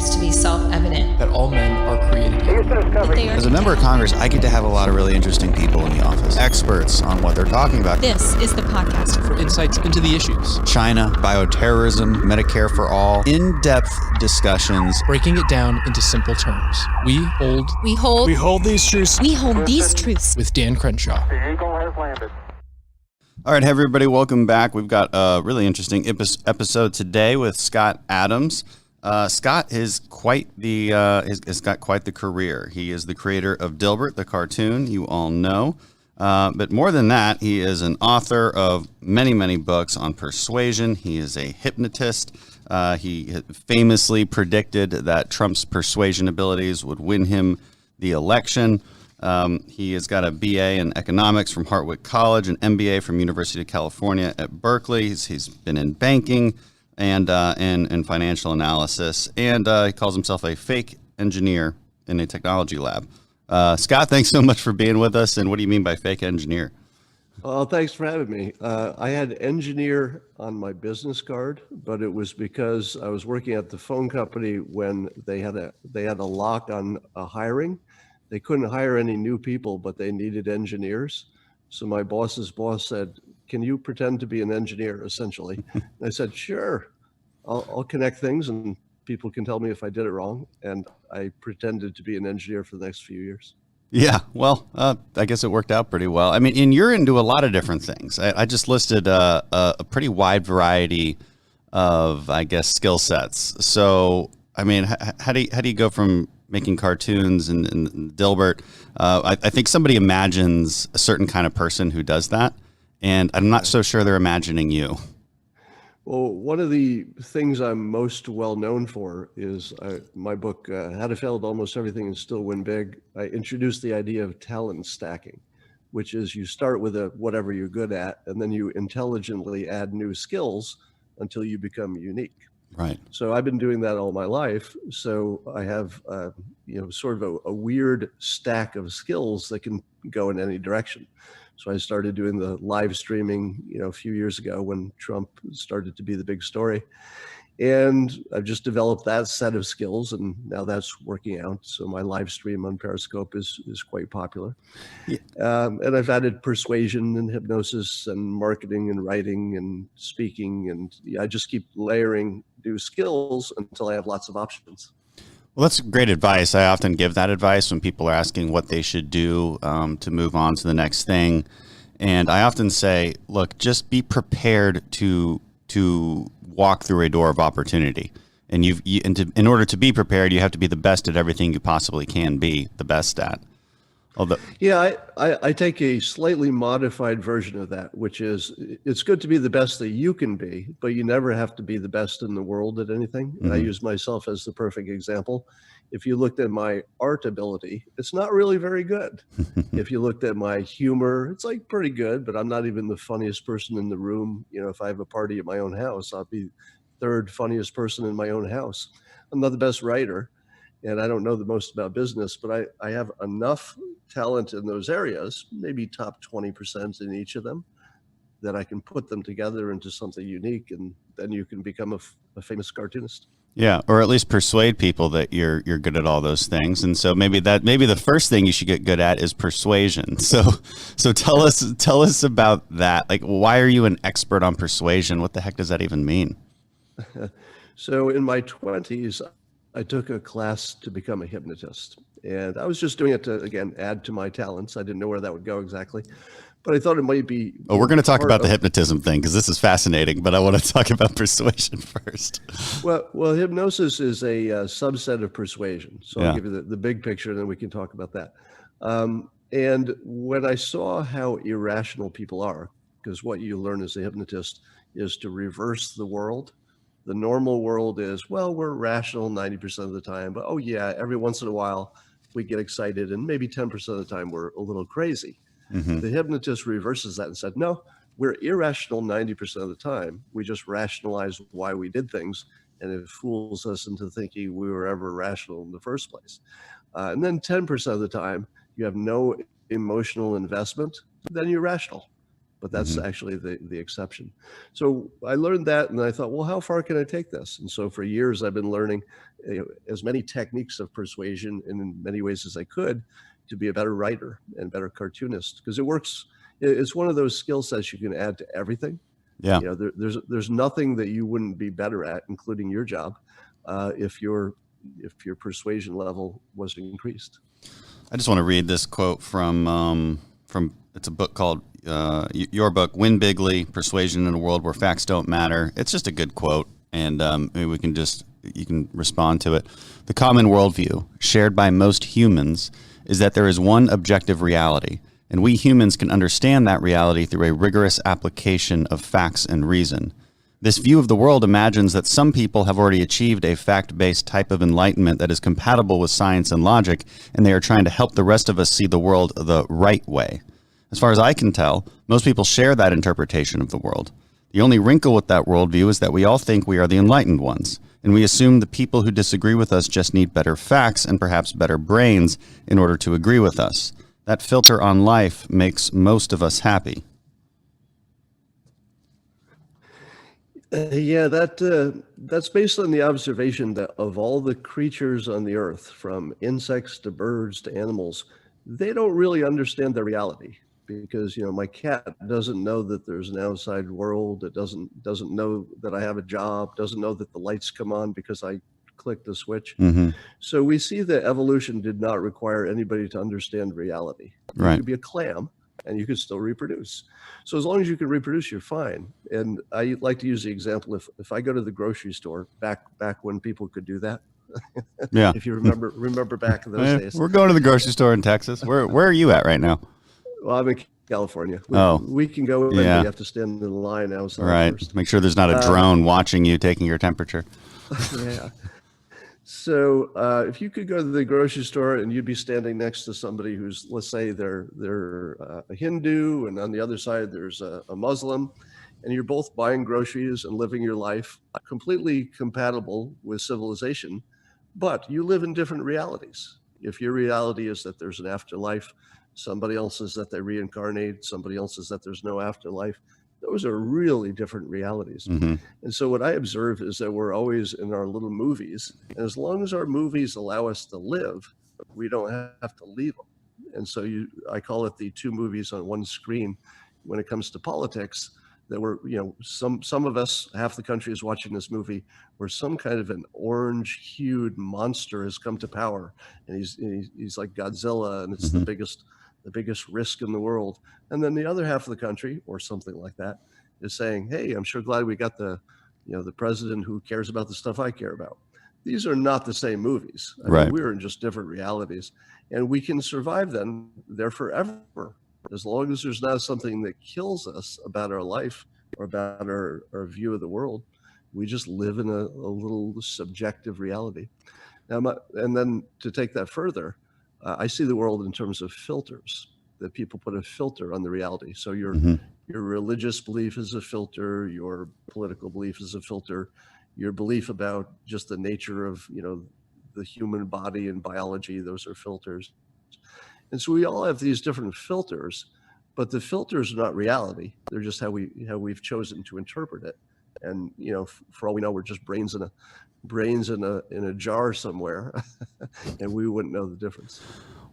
this to be self-evident. That all men are created equal. As a member of Congress, I get to have a lot of really interesting people in the office. Experts on what they're talking about. This is the podcast For insights into the issues. China, bioterrorism, Medicare for all. In-depth discussions. Breaking it down into simple terms. We hold these truths truths with Dan Crenshaw. The Eagle has landed. All right, hey everybody, welcome back. We've got a really interesting episode today with Scott Adams. Scott is has got quite the career. He is the creator of Dilbert, the cartoon you all know. But more than that, he is an author of many, many books on persuasion. He is a hypnotist. He famously predicted that Trump's persuasion abilities would win him the election. He has got a BA in economics from Hartwick College, an MBA from University of California at Berkeley. He's been in banking and financial analysis, and he calls himself a fake engineer in a technology lab. Scott, thanks so much for being with us. And what do you mean by fake engineer? Well, thanks for having me. I had engineer on my business card, but it was because I was working at the phone company when they had a lock on hiring. They couldn't hire any new people, but they needed engineers. So my boss's boss said, "Can you pretend to be an engineer?" Essentially, and I said, "Sure, I'll connect things, and people can tell me if I did it wrong." And I pretended to be an engineer for the next few years. Yeah, well, I guess it worked out pretty well. I mean, and you're into a lot of different things. I just listed a pretty wide variety of, I guess, skill sets. So, I mean, how do you go from making cartoons and Dilbert? I think somebody imagines a certain kind of person who does that, and I'm not so sure they're imagining you. Well, one of the things I'm most well known for is my book, How to Fail at Almost Everything and Still Win Big. I introduced the idea of talent stacking, which is you start with whatever you're good at, and then you intelligently add new skills until you become unique. Right. So I've been doing that all my life. So I have, sort of a weird stack of skills that can go in any direction. So I started doing the live streaming, a few years ago when Trump started to be the big story. And I've just developed that set of skills, and now that's working out. So my live stream on Periscope is quite popular. Yeah. And I've added persuasion and hypnosis and marketing and writing and speaking. And I just keep layering new skills until I have lots of options. Well, that's great advice. I often give that advice when people are asking what they should do to move on to the next thing. And I often say, look, just be prepared to walk through a door of opportunity. And in order to be prepared, you have to be the best at everything you possibly can be the best at. I take a slightly modified version of that, which is it's good to be the best that you can be, but you never have to be the best in the world at anything. Mm-hmm. I use myself as the perfect example. If you looked at my art ability, it's not really very good. If you looked at my humor, it's like pretty good, but I'm not even the funniest person in the room. If I have a party at my own house, I'll be third funniest person in my own house. I'm not the best writer, and I don't know the most about business, but I have enough talent in those areas, maybe top 20% in each of them, that I can put them together into something unique, and then you can become a famous cartoonist. Yeah, or at least persuade people that you're good at all those things. And so maybe the first thing you should get good at is persuasion. So tell us about that. Like, why are you an expert on persuasion? What the heck does that even mean? So in my 20s, I took a class to become a hypnotist, and I was just doing it to, again, add to my talents. I didn't know where that would go exactly, but I thought it might be. Oh, we're going to talk about the hypnotism thing because this is fascinating, but I want to talk about persuasion first. Well, hypnosis is a subset of persuasion. So Yeah. I'll give you the big picture, and then we can talk about that. And when I saw how irrational people are, because what you learn as a hypnotist is to reverse the world. The normal world is, well, we're rational 90% of the time, but oh yeah, every once in a while we get excited, and maybe 10% of the time we're a little crazy. Mm-hmm. The hypnotist reverses that and said, no, we're irrational 90% of the time. We just rationalize why we did things, and it fools us into thinking we were ever rational in the first place. And then 10% of the time you have no emotional investment, then you're rational. but that's actually the exception. So I learned that, and I thought, well, how far can I take this? And so for years, I've been learning as many techniques of persuasion in many ways as I could to be a better writer and better cartoonist, because it works. It's one of those skill sets you can add to everything. Yeah. There's nothing that you wouldn't be better at, including your job, if your persuasion level was increased. I just want to read this quote from it's a book called your book, Win Bigly: Persuasion in a World Where Facts Don't Matter. It's just a good quote, and maybe you can respond to it. The common worldview shared by most humans is that there is one objective reality, and we humans can understand that reality through a rigorous application of facts and reason. This view of the world imagines that some people have already achieved a fact-based type of enlightenment that is compatible with science and logic, and they are trying to help the rest of us see the world the right way. As far as I can tell, most people share that interpretation of the world. The only wrinkle with that worldview is that we all think we are the enlightened ones, and we assume the people who disagree with us just need better facts and perhaps better brains in order to agree with us. That filter on life makes most of us happy. That's based on the observation that of all the creatures on the earth, from insects to birds to animals, they don't really understand their reality. Because my cat doesn't know that there's an outside world. It doesn't know that I have a job. Doesn't know that the lights come on because I clicked the switch. Mm-hmm. So we see that evolution did not require anybody to understand reality. Right. You could be a clam and you could still reproduce. So as long as you can reproduce, you're fine. And I like to use the example, if I go to the grocery store back when people could do that. Yeah. If you remember back in those days. We're going to the grocery store in Texas. Where are you at right now? Well, I'm in California. We can go in, yeah. You have to stand in line outside right. first. Make sure there's not a drone watching you, taking your temperature. Yeah. So if you could go to the grocery store and you'd be standing next to somebody who's, let's say they're a Hindu, and on the other side there's a Muslim, and you're both buying groceries and living your life completely compatible with civilization, but you live in different realities. If your reality is that there's an afterlife, somebody else is that they reincarnate, somebody else is that there's no afterlife. Those are really different realities. Mm-hmm. And so what I observe is that we're always in our little movies. And as long as our movies allow us to live, we don't have to leave them. And so I call it the two movies on one screen when it comes to politics, that we're, some of us, half the country is watching this movie where some kind of an orange-hued monster has come to power. And he's like Godzilla, and it's the biggest risk in the world. And then the other half of the country, or something like that, is saying, hey, I'm sure glad we got the president who cares about the stuff I care about. These are not the same movies. I mean, we're in just different realities, and we can survive them there forever. As long as there's not something that kills us about our life or about our view of the world, we just live in a little subjective reality. Now, and then to take that further, I see the world in terms of filters, that people put a filter on the reality. So your religious belief is a filter, your political belief is a filter, your belief about just the nature of, the human body and biology, those are filters. And so we all have these different filters, but the filters are not reality. They're just how we've chosen to interpret it. And, for all we know, we're just brains in a jar somewhere, and we wouldn't know the difference.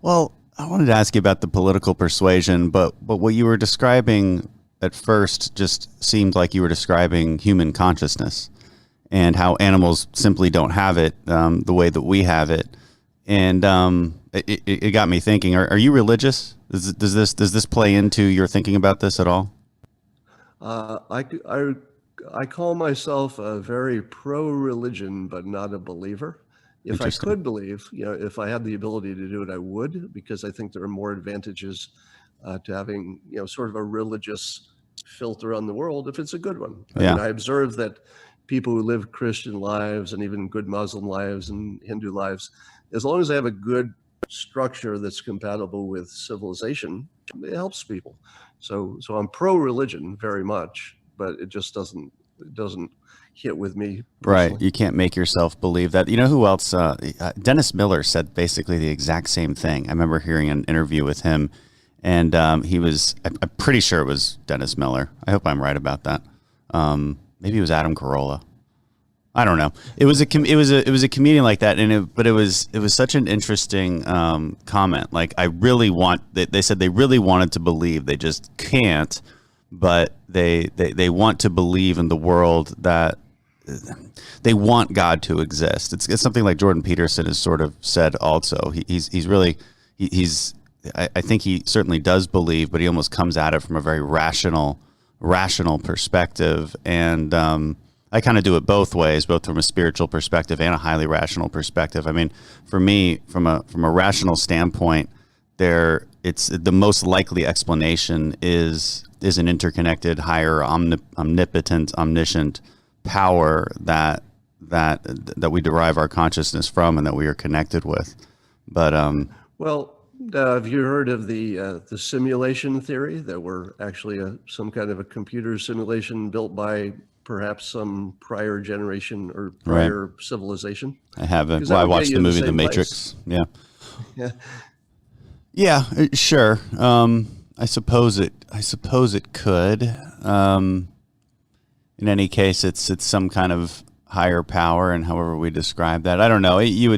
Well, I wanted to ask you about the political persuasion, but what you were describing at first just seemed like you were describing human consciousness and how animals simply don't have it the way that we have it. And it got me thinking, are you religious? Does this play into your thinking about this at all? I call myself a very pro-religion, but not a believer. If I could believe, if I had the ability to do it, I would, because I think there are more advantages to having, sort of a religious filter on the world if it's a good one. I mean, I observe that people who live Christian lives and even good Muslim lives and Hindu lives, as long as they have a good structure that's compatible with civilization, it helps people. So I'm pro-religion very much, but it just doesn't hit with me personally. Right. You can't make yourself believe that. You know who else? Dennis Miller said basically the exact same thing. I remember hearing an interview with him, And he was, I'm pretty sure it was Dennis Miller. I hope I'm right about that. Maybe it was Adam Carolla. I don't know. It was a comedian like that, but it was such an interesting comment. Like, they said they really wanted to believe, they just can't, but they want to believe in the world, that they want God to exist. It's something like Jordan Peterson has sort of said also. I think he certainly does believe, but he almost comes at it from a very rational perspective. And I kind of do it both ways, both from a spiritual perspective and a highly rational perspective. I mean, for me, from a rational standpoint, it's the most likely explanation is an interconnected, higher, omnipotent, omniscient power that we derive our consciousness from and that we are connected with. But have you heard of the simulation theory, that we're actually some kind of a computer simulation built by perhaps some prior generation or prior civilization? I haven't. Well, I watched the movie The Matrix. Yeah. Yeah, sure. I suppose it could. In any case, it's some kind of higher power, and however we describe that, I don't know. You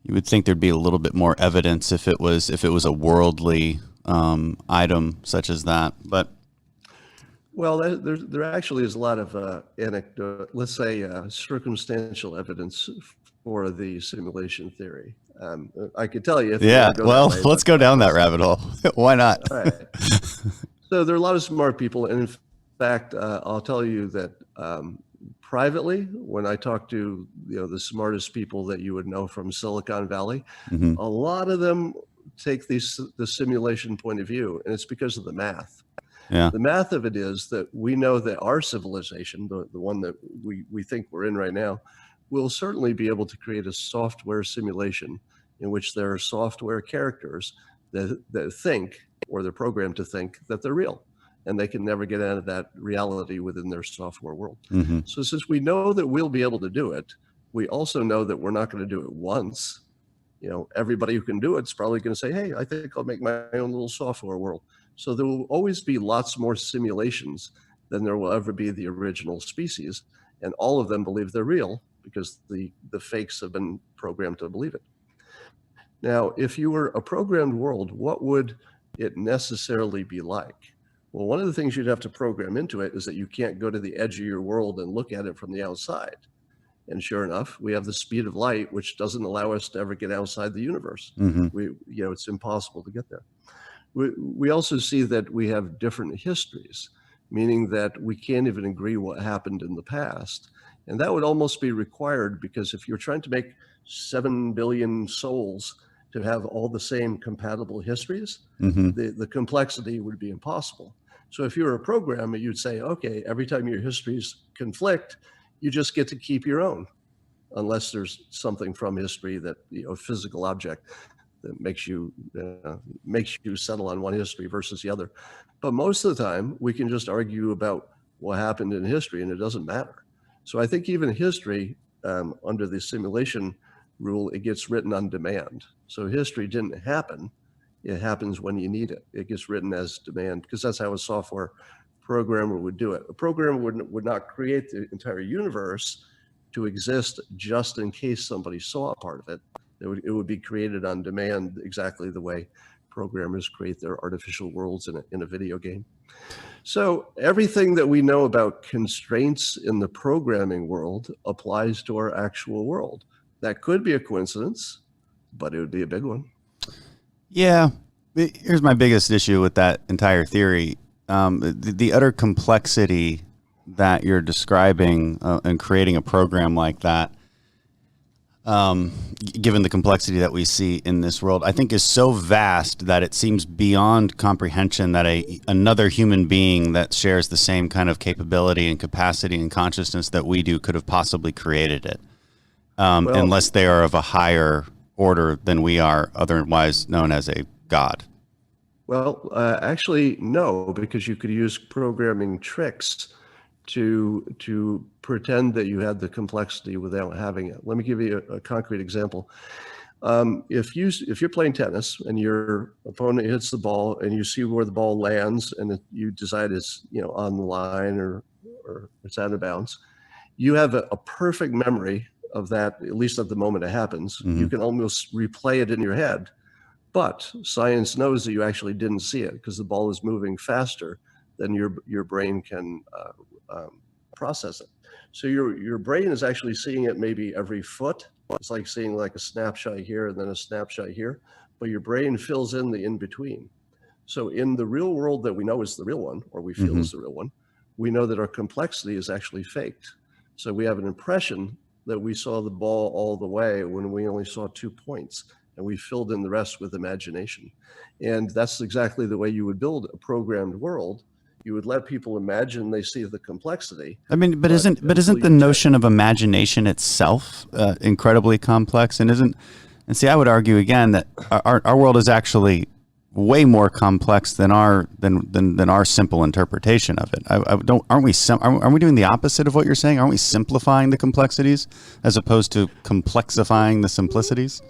would think there'd be a little bit more evidence if it was a worldly item such as that, but. Well, there actually is a lot of anecdote, let's say circumstantial evidence for the simulation theory. I could tell you. Let's go down that rabbit hole. Why not? All right. So there are a lot of smart people, and in fact, I'll tell you that privately, when I talk to the smartest people that you would know from Silicon Valley, Mm-hmm. a lot of them take the simulation point of view, and it's because of the math. Yeah. The math of it is that we know that our civilization, the one that we think we're in right now, will certainly be able to create a software simulation in which there are software characters that think, or they're programmed to think, that they're real, and they can never get out of that reality within their software world. Mm-hmm. So since we know that we'll be able to do it, we also know that we're not going to do it once. Everybody who can do it is probably going to say, hey, I think I'll make my own little software world. So there will always be lots more simulations than there will ever be the original species. And all of them believe they're real because the fakes have been programmed to believe it. Now, if you were a programmed world, what would it necessarily be like? Well, one of the things you'd have to program into it is that you can't go to the edge of your world and look at it from the outside. And sure enough, we have the speed of light, which doesn't allow us to ever get outside the universe. Mm-hmm. It's impossible to get there. We also see that we have different histories, meaning that we can't even agree what happened in the past. And that would almost be required, because if you're trying to make 7 billion souls to have all the same compatible histories, Mm-hmm. the complexity would be impossible. So if you were a programmer, you'd say, okay, every time your histories conflict, you just get to keep your own, unless there's something from history that, a physical object that makes you settle on one history versus the other. But most of the time, we can just argue about what happened in history, and it doesn't matter. So I think even history, under the simulation rule, it gets written on demand. So history didn't happen. It happens when you need it. It gets written as demand, because that's how a software programmer would do it. A programmer would not create the entire universe to exist just in case somebody saw a part of it. It would be created on demand, exactly the way programmers create their artificial worlds in a video game. So everything that we know about constraints in the programming world applies to our actual world. That could be a coincidence, but it would be a big one. Yeah. Here's my biggest issue with that entire theory. The utter complexity that you're describing in creating a program like that, given the complexity that we see in this world, I think is so vast that it seems beyond comprehension that another human being that shares the same kind of capability and capacity and consciousness that we do could have possibly created it, unless they are of a higher order than we are, otherwise known as a god. Well, actually, no, because you could use programming tricks to pretend that you had the complexity without having it. Let me give you a concrete example. If you're playing tennis and your opponent hits the ball and you see where the ball lands and you decide it's on the line or it's out of bounds, you have a perfect memory of that, at least at the moment it happens. Mm-hmm. You can almost replay it in your head, but science knows that you actually didn't see it because the ball is moving faster than your brain can process it. So your brain is actually seeing it maybe every foot. It's like seeing like a snapshot here and then a snapshot here, but your brain fills in the in-between. So in the real world that we know is the real one, or we feel is the real one, we know that our complexity is actually faked. So we have an impression that we saw the ball all the way when we only saw 2 points, and we filled in the rest with imagination. And that's exactly the way you would build a programmed world. You would let people imagine they see the complexity. I mean, but isn't the notion of imagination itself incredibly complex? And see, I would argue again that our world is actually way more complex than our simple interpretation of it. Aren't we doing the opposite of what you're saying? Aren't we simplifying the complexities as opposed to complexifying the simplicities?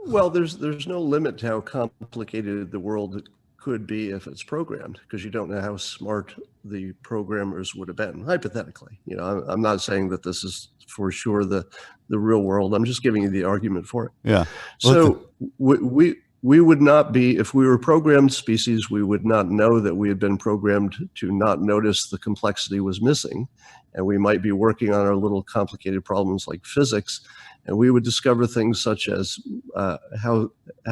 Well, there's no limit to how complicated the world could be if it's programmed, because you don't know how smart the programmers would have been, hypothetically. I'm not saying that this is for sure the real world. I'm just giving you the argument for it. Yeah. So we would not be, if we were a programmed species, we would not know that we had been programmed to not notice the complexity was missing. And we might be working on our little complicated problems like physics, and we would discover things such as how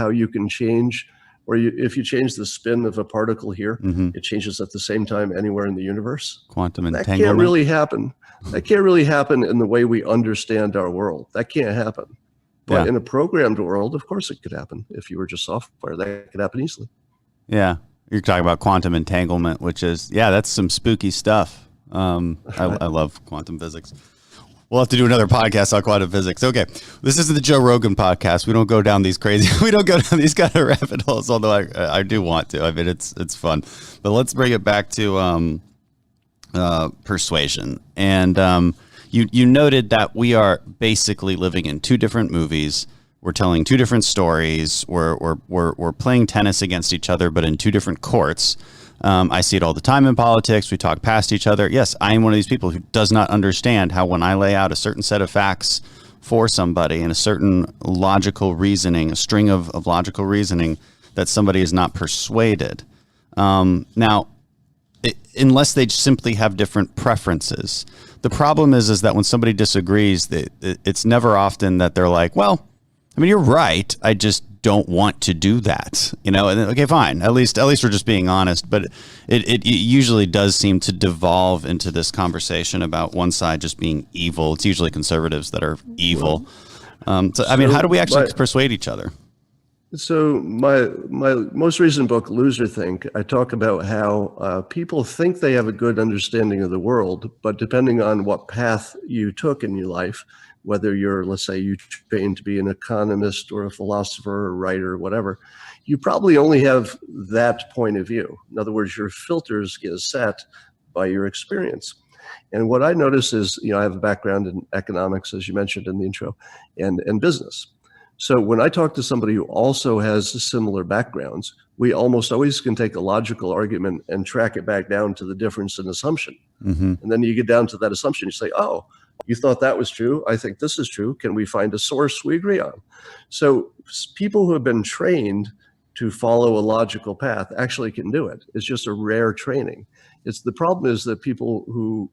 you can change, or if you change the spin of a particle here, it changes at the same time anywhere in the universe. Quantum entanglement. That can't really happen. That can't really happen in the way we understand our world. That can't happen. But in a programmed world, of course it could happen. If you were just software, that could happen easily. Yeah. You're talking about quantum entanglement, which is, that's some spooky stuff. I love quantum physics. We'll have to do another podcast on quantum physics. Okay. This isn't the Joe Rogan podcast. We don't go down these we don't go down these kind of rabbit holes, although I do want to. I mean, it's fun. But let's bring it back to Persuasion. And you noted that we are basically living in two different movies. We're telling two different stories. We're playing tennis against each other, but in two different courts. I see it all the time in politics. We talk past each other. Yes, I am one of these people who does not understand how when I lay out a certain set of facts for somebody and a certain logical reasoning, a string of logical reasoning, that somebody is not persuaded. Now, unless they simply have different preferences. The problem is that when somebody disagrees, it's never often that they're like, well, I mean, you're right. I just don't want to do that, and okay, fine. At least we're just being honest. But it usually does seem to devolve into this conversation about one side just being evil. It's usually conservatives that are evil. I mean, how do we actually persuade each other? So my most recent book, Loser Think, I talk about how people think they have a good understanding of the world, but depending on what path you took in your life, whether let's say you trained to be an economist or a philosopher or a writer or whatever, you probably only have that point of view. In other words, your filters get set by your experience. And what I notice is, I have a background in economics, as you mentioned in the intro, and business. So when I talk to somebody who also has similar backgrounds, we almost always can take a logical argument and track it back down to the difference in assumption. And then you get down to that assumption, you say, oh, you thought that was true. I think this is true. Can we find a source we agree on? So people who have been trained to follow a logical path actually can do it. It's just a rare training. The problem is that people who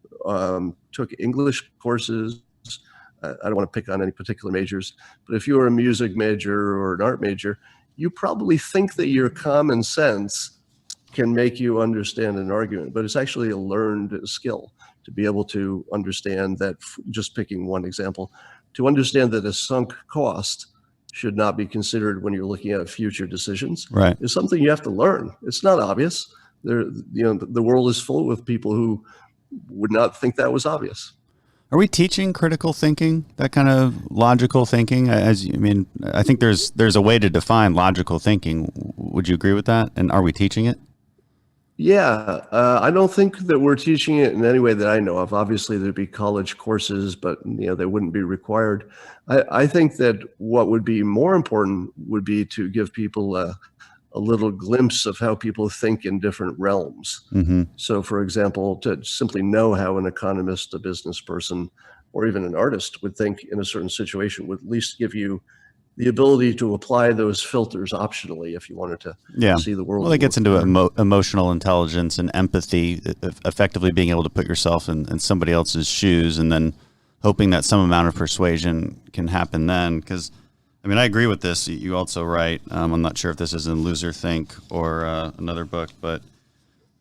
took English courses, I don't want to pick on any particular majors, but if you were a music major or an art major, you probably think that your common sense can make you understand an argument, but it's actually a learned skill to be able to understand that, just picking one example, to understand that a sunk cost should not be considered when you're looking at future decisions. Right. It's something you have to learn. It's not obvious. The world is full with people who would not think that was obvious. Are we teaching critical thinking, that kind of logical thinking? I think there's a way to define logical thinking. Would you agree with that? And are we teaching it? Yeah, I don't think that we're teaching it in any way that I know of. Obviously, there'd be college courses, but they wouldn't be required. I think that what would be more important would be to give people a little glimpse of how people think in different realms. Mm-hmm. So, for example, to simply know how an economist, a business person, or even an artist would think in a certain situation would at least give you the ability to apply those filters optionally if you wanted to see the world. Well, it gets into emotional intelligence and empathy, effectively being able to put yourself in somebody else's shoes, and then hoping that some amount of persuasion can happen then. Because, I mean, I agree with this. You also write, I'm not sure if this is in Loser Think or another book, but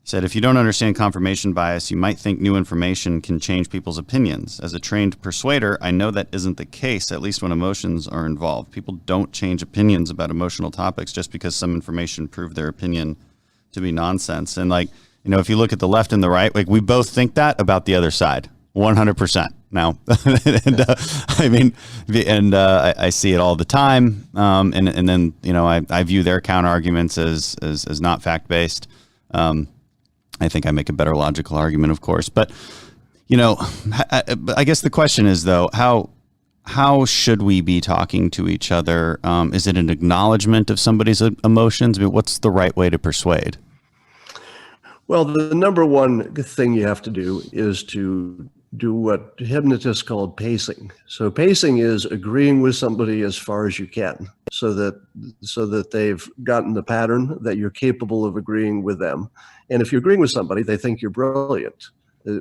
said, if you don't understand confirmation bias, you might think new information can change people's opinions. As a trained persuader, I know that isn't the case, at least when emotions are involved. People don't change opinions about emotional topics just because some information proved their opinion to be nonsense. And if you look at the left and the right, we both think that about the other side, 100% now. I see it all the time. And then, I view their counter arguments as not fact-based. I think I make a better logical argument, of course. But, I guess the question is, though, how should we be talking to each other? Is it an acknowledgement of somebody's emotions? I mean, what's the right way to persuade? Well, the number one thing you have to do is to do what hypnotists call pacing. So pacing is agreeing with somebody as far as you can, so that they've gotten the pattern that you're capable of agreeing with them. And if you're agreeing with somebody, they think you're brilliant,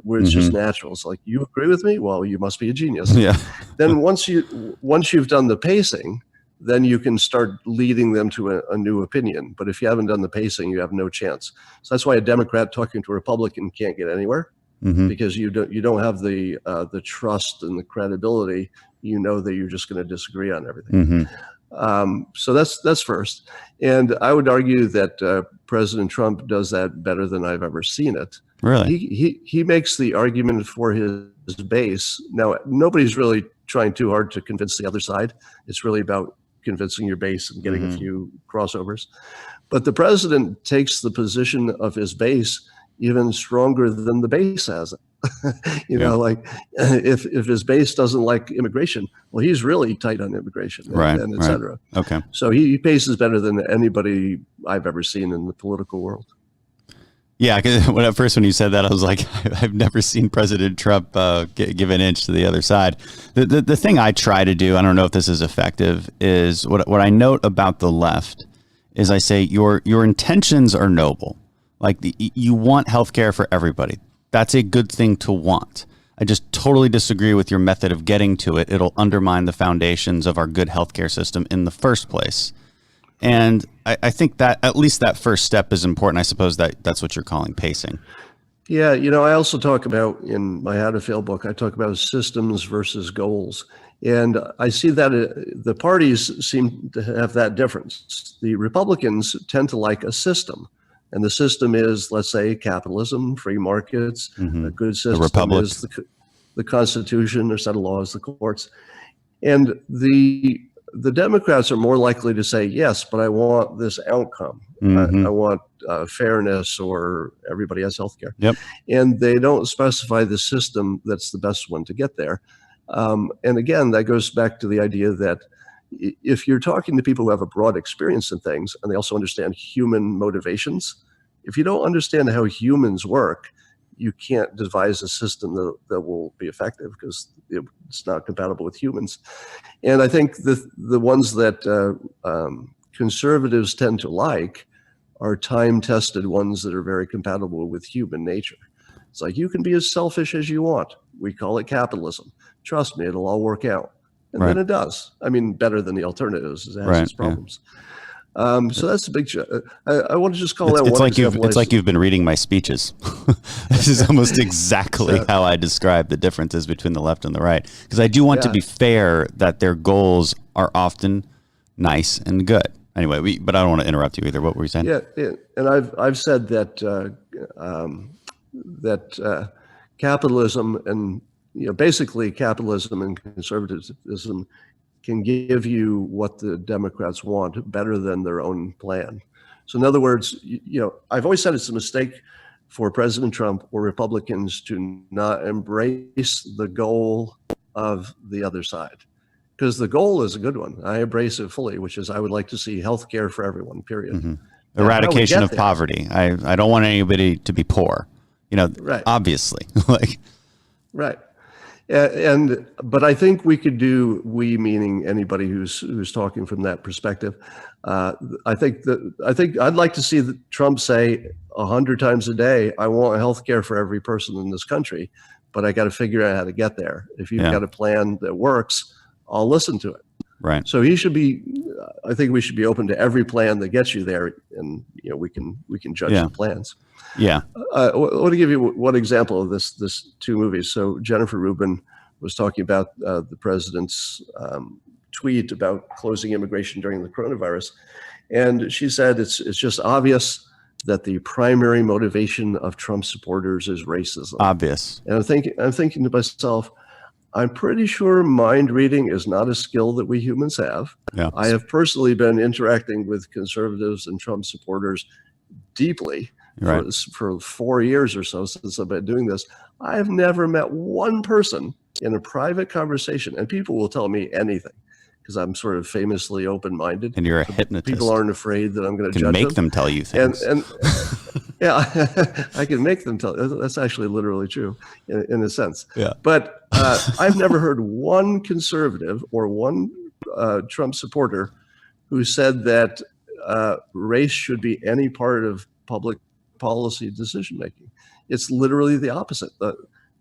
where it's just natural. It's like, you agree with me? Well, you must be a genius. Yeah. Then once you've done the pacing, then you can start leading them to a new opinion. But if you haven't done the pacing, you have no chance. So that's why a Democrat talking to a Republican can't get anywhere, because you don't have the trust and the credibility. That you're just going to disagree on everything. So that's first. And I would argue that President Trump does that better than I've ever seen it. Really? He makes the argument for his base. Now, nobody's really trying too hard to convince the other side. It's really about convincing your base and getting a few crossovers. But the president takes the position of his base even stronger than the base has it. If his base doesn't like immigration, well, he's really tight on immigration, and et cetera. Okay. So he paces better than anybody I've ever seen in the political world. Yeah, because when you said that, I was like, I've never seen President Trump give an inch to the other side. The thing I try to do, I don't know if this is effective, is what I note about the left is I say your intentions are noble. You want healthcare for everybody. That's a good thing to want. I just totally disagree with your method of getting to it. It'll undermine the foundations of our good healthcare system in the first place. And I think that at least that first step is important. I suppose that's what you're calling pacing. Yeah, I also talk about, in my How to Fail book, I talk about systems versus goals. And I see that the parties seem to have that difference. The Republicans tend to like a system. And the system is, let's say, capitalism, free markets. A good system is the Constitution, or set of laws, the courts. And the Democrats are more likely to say, yes, but I want this outcome. I want fairness, or everybody has healthcare. Yep. And they don't specify the system that's the best one to get there. And again, that goes back to the idea that if you're talking to people who have a broad experience in things, and they also understand human motivations, if you don't understand how humans work, you can't devise a system that will be effective, because it's not compatible with humans. And I think the ones that conservatives tend to like are time-tested ones that are very compatible with human nature. It's like, you can be as selfish as you want. We call it capitalism. Trust me, it'll all work out. And then it does. I mean, better than the alternatives. It has its problems. So that's a big. I want to just call that one example. It's like you've been reading my speeches. This is almost exactly how I describe the differences between the left and the right. Because I do want to be fair that their goals are often nice and good. Anyway, but I don't want to interrupt you either. What were you saying? Yeah, and I've said that capitalism and basically capitalism and conservatism can give you what the Democrats want better than their own plan. So in other words, I've always said it's a mistake for President Trump or Republicans to not embrace the goal of the other side, because the goal is a good one. I embrace it fully, which is I would like to see health care for everyone, period. Mm-hmm. Eradication of poverty. I don't want anybody to be poor, right. Obviously. Right. But I think we could do, we meaning anybody who's talking from that perspective. I think I'd like to see Trump say 100 times a day, I want health care for every person in this country, but I got to figure out how to get there. If you've got a plan that works, I'll listen to it. Right. So I think we should be open to every plan that gets you there, and we can judge the plans. Yeah. I want to give you one example of this two movies. So Jennifer Rubin was talking about the president's tweet about closing immigration during the coronavirus, and she said it's just obvious that the primary motivation of Trump supporters is racism. Obvious. And I'm thinking to myself, I'm pretty sure mind reading is not a skill that we humans have. Yeah. I have personally been interacting with conservatives and Trump supporters deeply for 4 years or so since I've been doing this. I have never met one person in a private conversation, and people will tell me anything because I'm sort of famously open-minded. And you're a hypnotist. People aren't afraid that I'm going to judge them. Make them tell you things. And yeah, I can make them tell. That's actually literally true in a sense. Yeah. But I've never heard one conservative or one Trump supporter who said that race should be any part of public policy decision making. It's literally the opposite.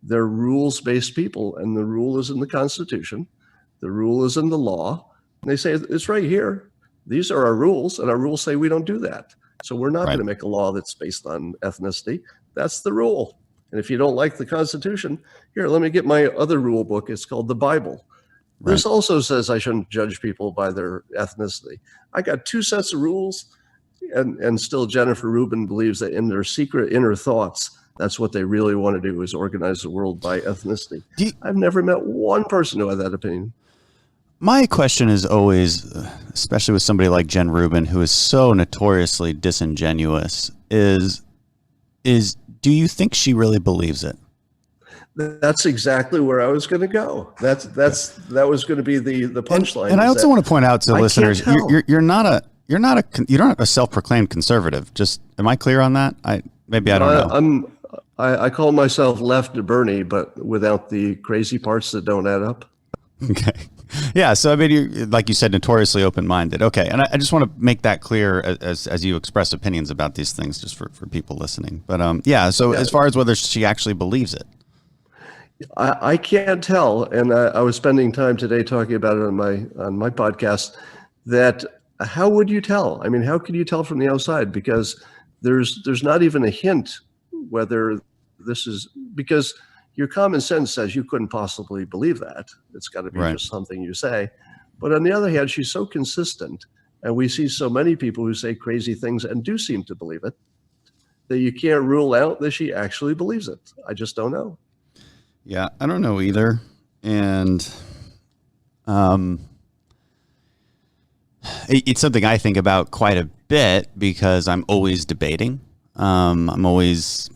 They're rules-based people, and the rule is in the Constitution. The rule is in the law. And they say it's right here. These are our rules, and our rules say we don't do that. So we're not going to make a law that's based on ethnicity. That's the rule. And if you don't like the Constitution, here, let me get my other rule book. It's called the Bible. Right. This also says I shouldn't judge people by their ethnicity. I got two sets of rules, and still Jennifer Rubin believes that in their secret inner thoughts, that's what they really want to do, is organize the world by ethnicity. I've never met one person who had that opinion. My question is always, especially with somebody like Jen Rubin, who is so notoriously disingenuous, is do you think she really believes it? That's exactly where I was going to go. That was going to be the punchline. And I also want to point out to listeners, you're not a self-proclaimed conservative. Just, am I clear on that? I don't know. I call myself left to Bernie, but without the crazy parts that don't add up. Okay. Yeah. So, I mean, you, like you said, notoriously open-minded. Okay. And I just want to make that clear as you express opinions about these things, just for people listening. But as far as whether she actually believes it. I can't tell. And I was spending time today talking about it on my podcast, that how would you tell? I mean, how can you tell from the outside? Because there's not even a hint whether this is, because your common sense says you couldn't possibly believe that. It's got to be just something you say. But on the other hand, she's so consistent, and we see so many people who say crazy things and do seem to believe it, that you can't rule out that she actually believes it. I just don't know. Yeah, I don't know either. And it's something I think about quite a bit because I'm always debating. I'm always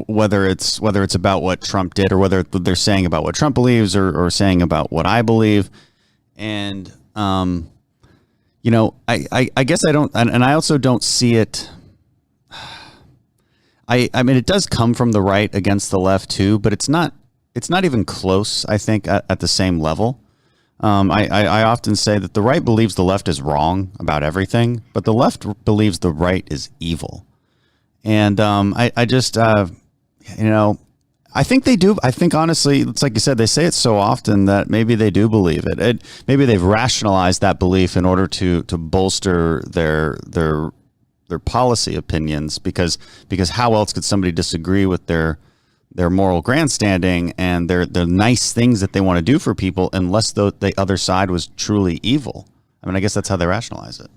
whether it's about what Trump did or whether they're saying about what Trump believes or saying about what I believe. And, I guess I don't, and I also don't see it. I mean, it does come from the right against the left too, but it's not even close, I think, at the same level. I often say that the right believes the left is wrong about everything, but the left believes the right is evil. And I think they do. I think, honestly, it's like you said, they say it so often that maybe they do believe it. Maybe they've rationalized that belief in order to bolster their policy opinions, because how else could somebody disagree with their moral grandstanding and their nice things that they want to do for people unless the other side was truly evil? I mean, I guess that's how they rationalize it.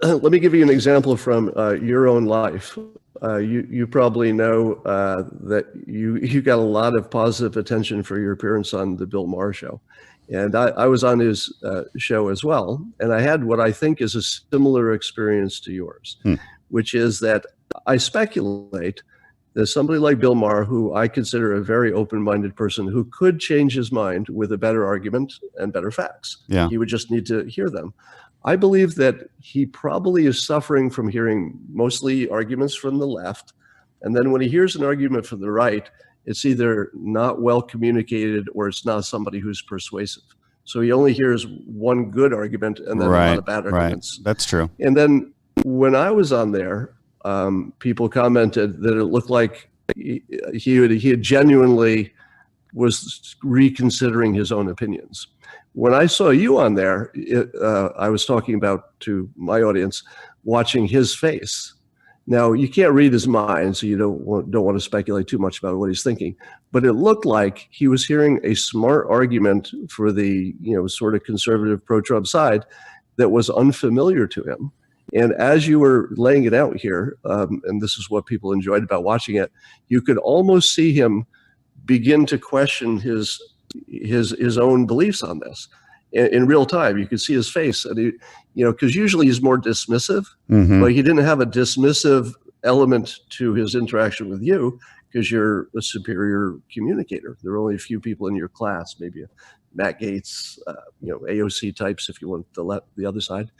Let me give you an example from your own life. You probably know that you got a lot of positive attention for your appearance on the Bill Maher show. And I was on his show as well. And I had what I think is a similar experience to yours, which is that I speculate that somebody like Bill Maher, who I consider a very open-minded person who could change his mind with a better argument and better facts. Yeah. He would just need to hear them. I believe that he probably is suffering from hearing mostly arguments from the left. And then when he hears an argument from the right, it's either not well communicated or it's not somebody who's persuasive. So he only hears one good argument and then a lot of bad arguments. Right. That's true. And then when I was on there, people commented that it looked like he had genuinely was reconsidering his own opinions. When I saw you on there, I was talking about to my audience, watching his face. Now, you can't read his mind, so you don't want to speculate too much about what he's thinking. But it looked like he was hearing a smart argument for the sort of conservative pro-Trump side that was unfamiliar to him. And as you were laying it out here, and this is what people enjoyed about watching it, you could almost see him begin to question his own beliefs on this in real time. You could see his face, and because usually he's more dismissive, but he didn't have a dismissive element to his interaction with you because you're a superior communicator. There are only a few people in your class, maybe Matt Gaetz, AOC types, if you want the other side.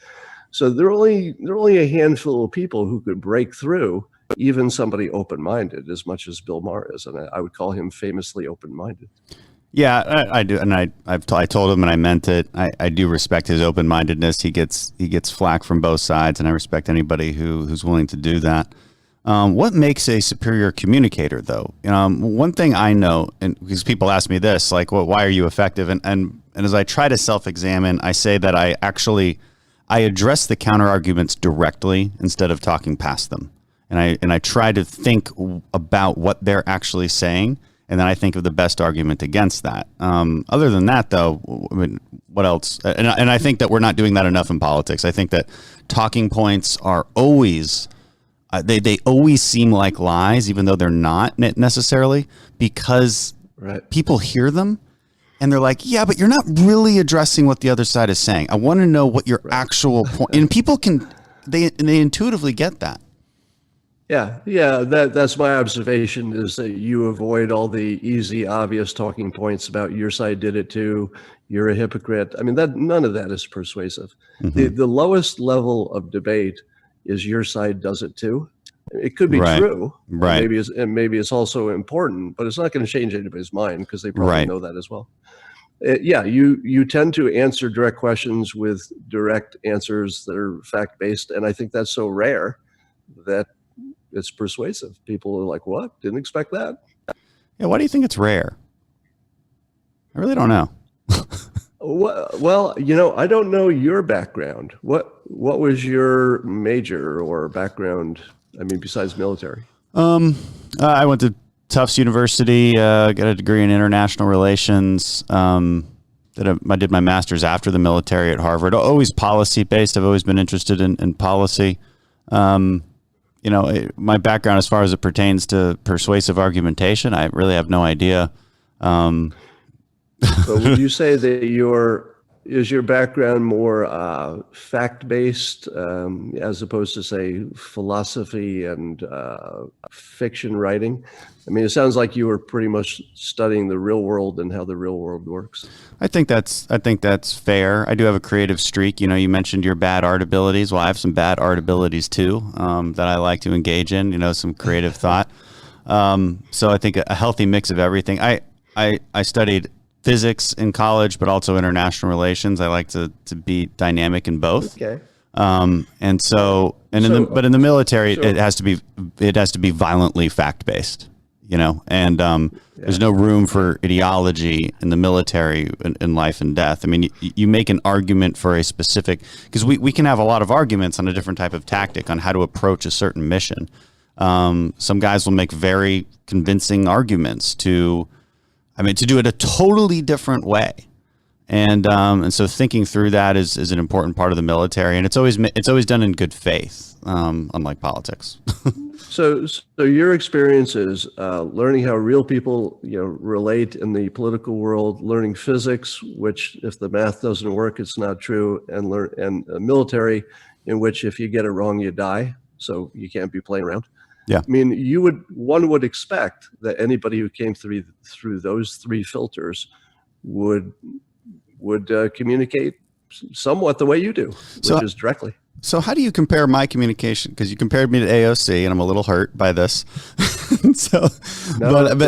So there are only a handful of people who could break through, even somebody open-minded, as much as Bill Maher is, and I would call him famously open-minded. Yeah, I do, and I told him, and I meant it. I do respect his open-mindedness. He gets flack from both sides, and I respect anybody who's willing to do that. What makes a superior communicator, though? One thing I know, and because people ask me this, like, well, why are you effective? And as I try to self-examine, I say that I address the counter-arguments directly instead of talking past them. And I try to think about what they're actually saying, and then I think of the best argument against that. Other than that, though, I mean, what else? And I think that we're not doing that enough in politics. I think that talking points are always, they always seem like lies, even though they're not necessarily, because people hear them. And they're like, yeah, but you're not really addressing what the other side is saying. I want to know what your actual point. And people they intuitively get that. Yeah. That's my observation, is that you avoid all the easy, obvious talking points about your side did it too, you're a hypocrite. I mean, none of that is persuasive. The lowest level of debate is your side does it too. It could be true, right? Maybe it's also important, but it's not going to change anybody's mind because they probably know that as well. You tend to answer direct questions with direct answers that are fact-based, and I think that's so rare that it's persuasive. People are like, "What? Didn't expect that." Yeah, why do you think it's rare? I really don't know. Well, I don't know your background. What was your major or background? I mean, besides military. I went to Tufts University, got a degree in international relations. I did my master's after the military at Harvard. Always policy based. I've always been interested in policy. My background as far as it pertains to persuasive argumentation, I really have no idea. But would you say that is your background more fact-based as opposed to, say, philosophy and fiction writing? I mean, it sounds like you were pretty much studying the real world and how the real world works. I think that's fair. I do have a creative streak. You mentioned your bad art abilities. Well, I have some bad art abilities too that I like to engage in. Some creative thought. So I think a healthy mix of everything. I studied physics in college, but also international relations. I like to be dynamic in both. Okay. In the military, it has to be violently fact based. There's no room for ideology in the military in life and death. I mean, you make an argument for a specific, because we can have a lot of arguments on a different type of tactic on how to approach a certain mission. Some guys will make very convincing arguments to do it a totally different way. And so thinking through that is an important part of the military, and it's always done in good faith, unlike politics. So your experience is learning how real people, relate in the political world, learning physics, which if the math doesn't work, it's not true, and military, in which if you get it wrong, you die. So you can't be playing around. Yeah. I mean, one would expect that anybody who came through those three filters would communicate somewhat the way you do, which is directly. So how do you compare my communication? Because you compared me to AOC, and I'm a little hurt by this. But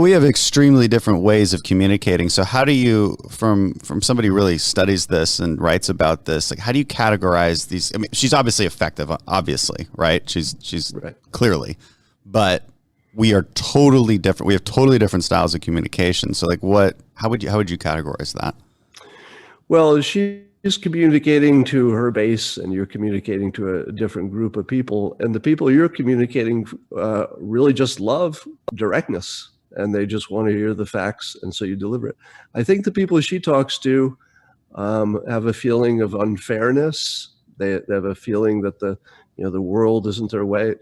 we have extremely different ways of communicating. So how do you, from somebody who really studies this and writes about this, like how do you categorize these? I mean, she's obviously effective, obviously, right? She's right. Clearly, but we are totally different. We have totally different styles of communication. So like how would you categorize that? Well, she's communicating to her base, and you're communicating to a different group of people. And the people you're communicating really just love directness, and they just want to hear the facts, and so you deliver it. I think the people she talks to have a feeling of unfairness. They have a feeling that the world isn't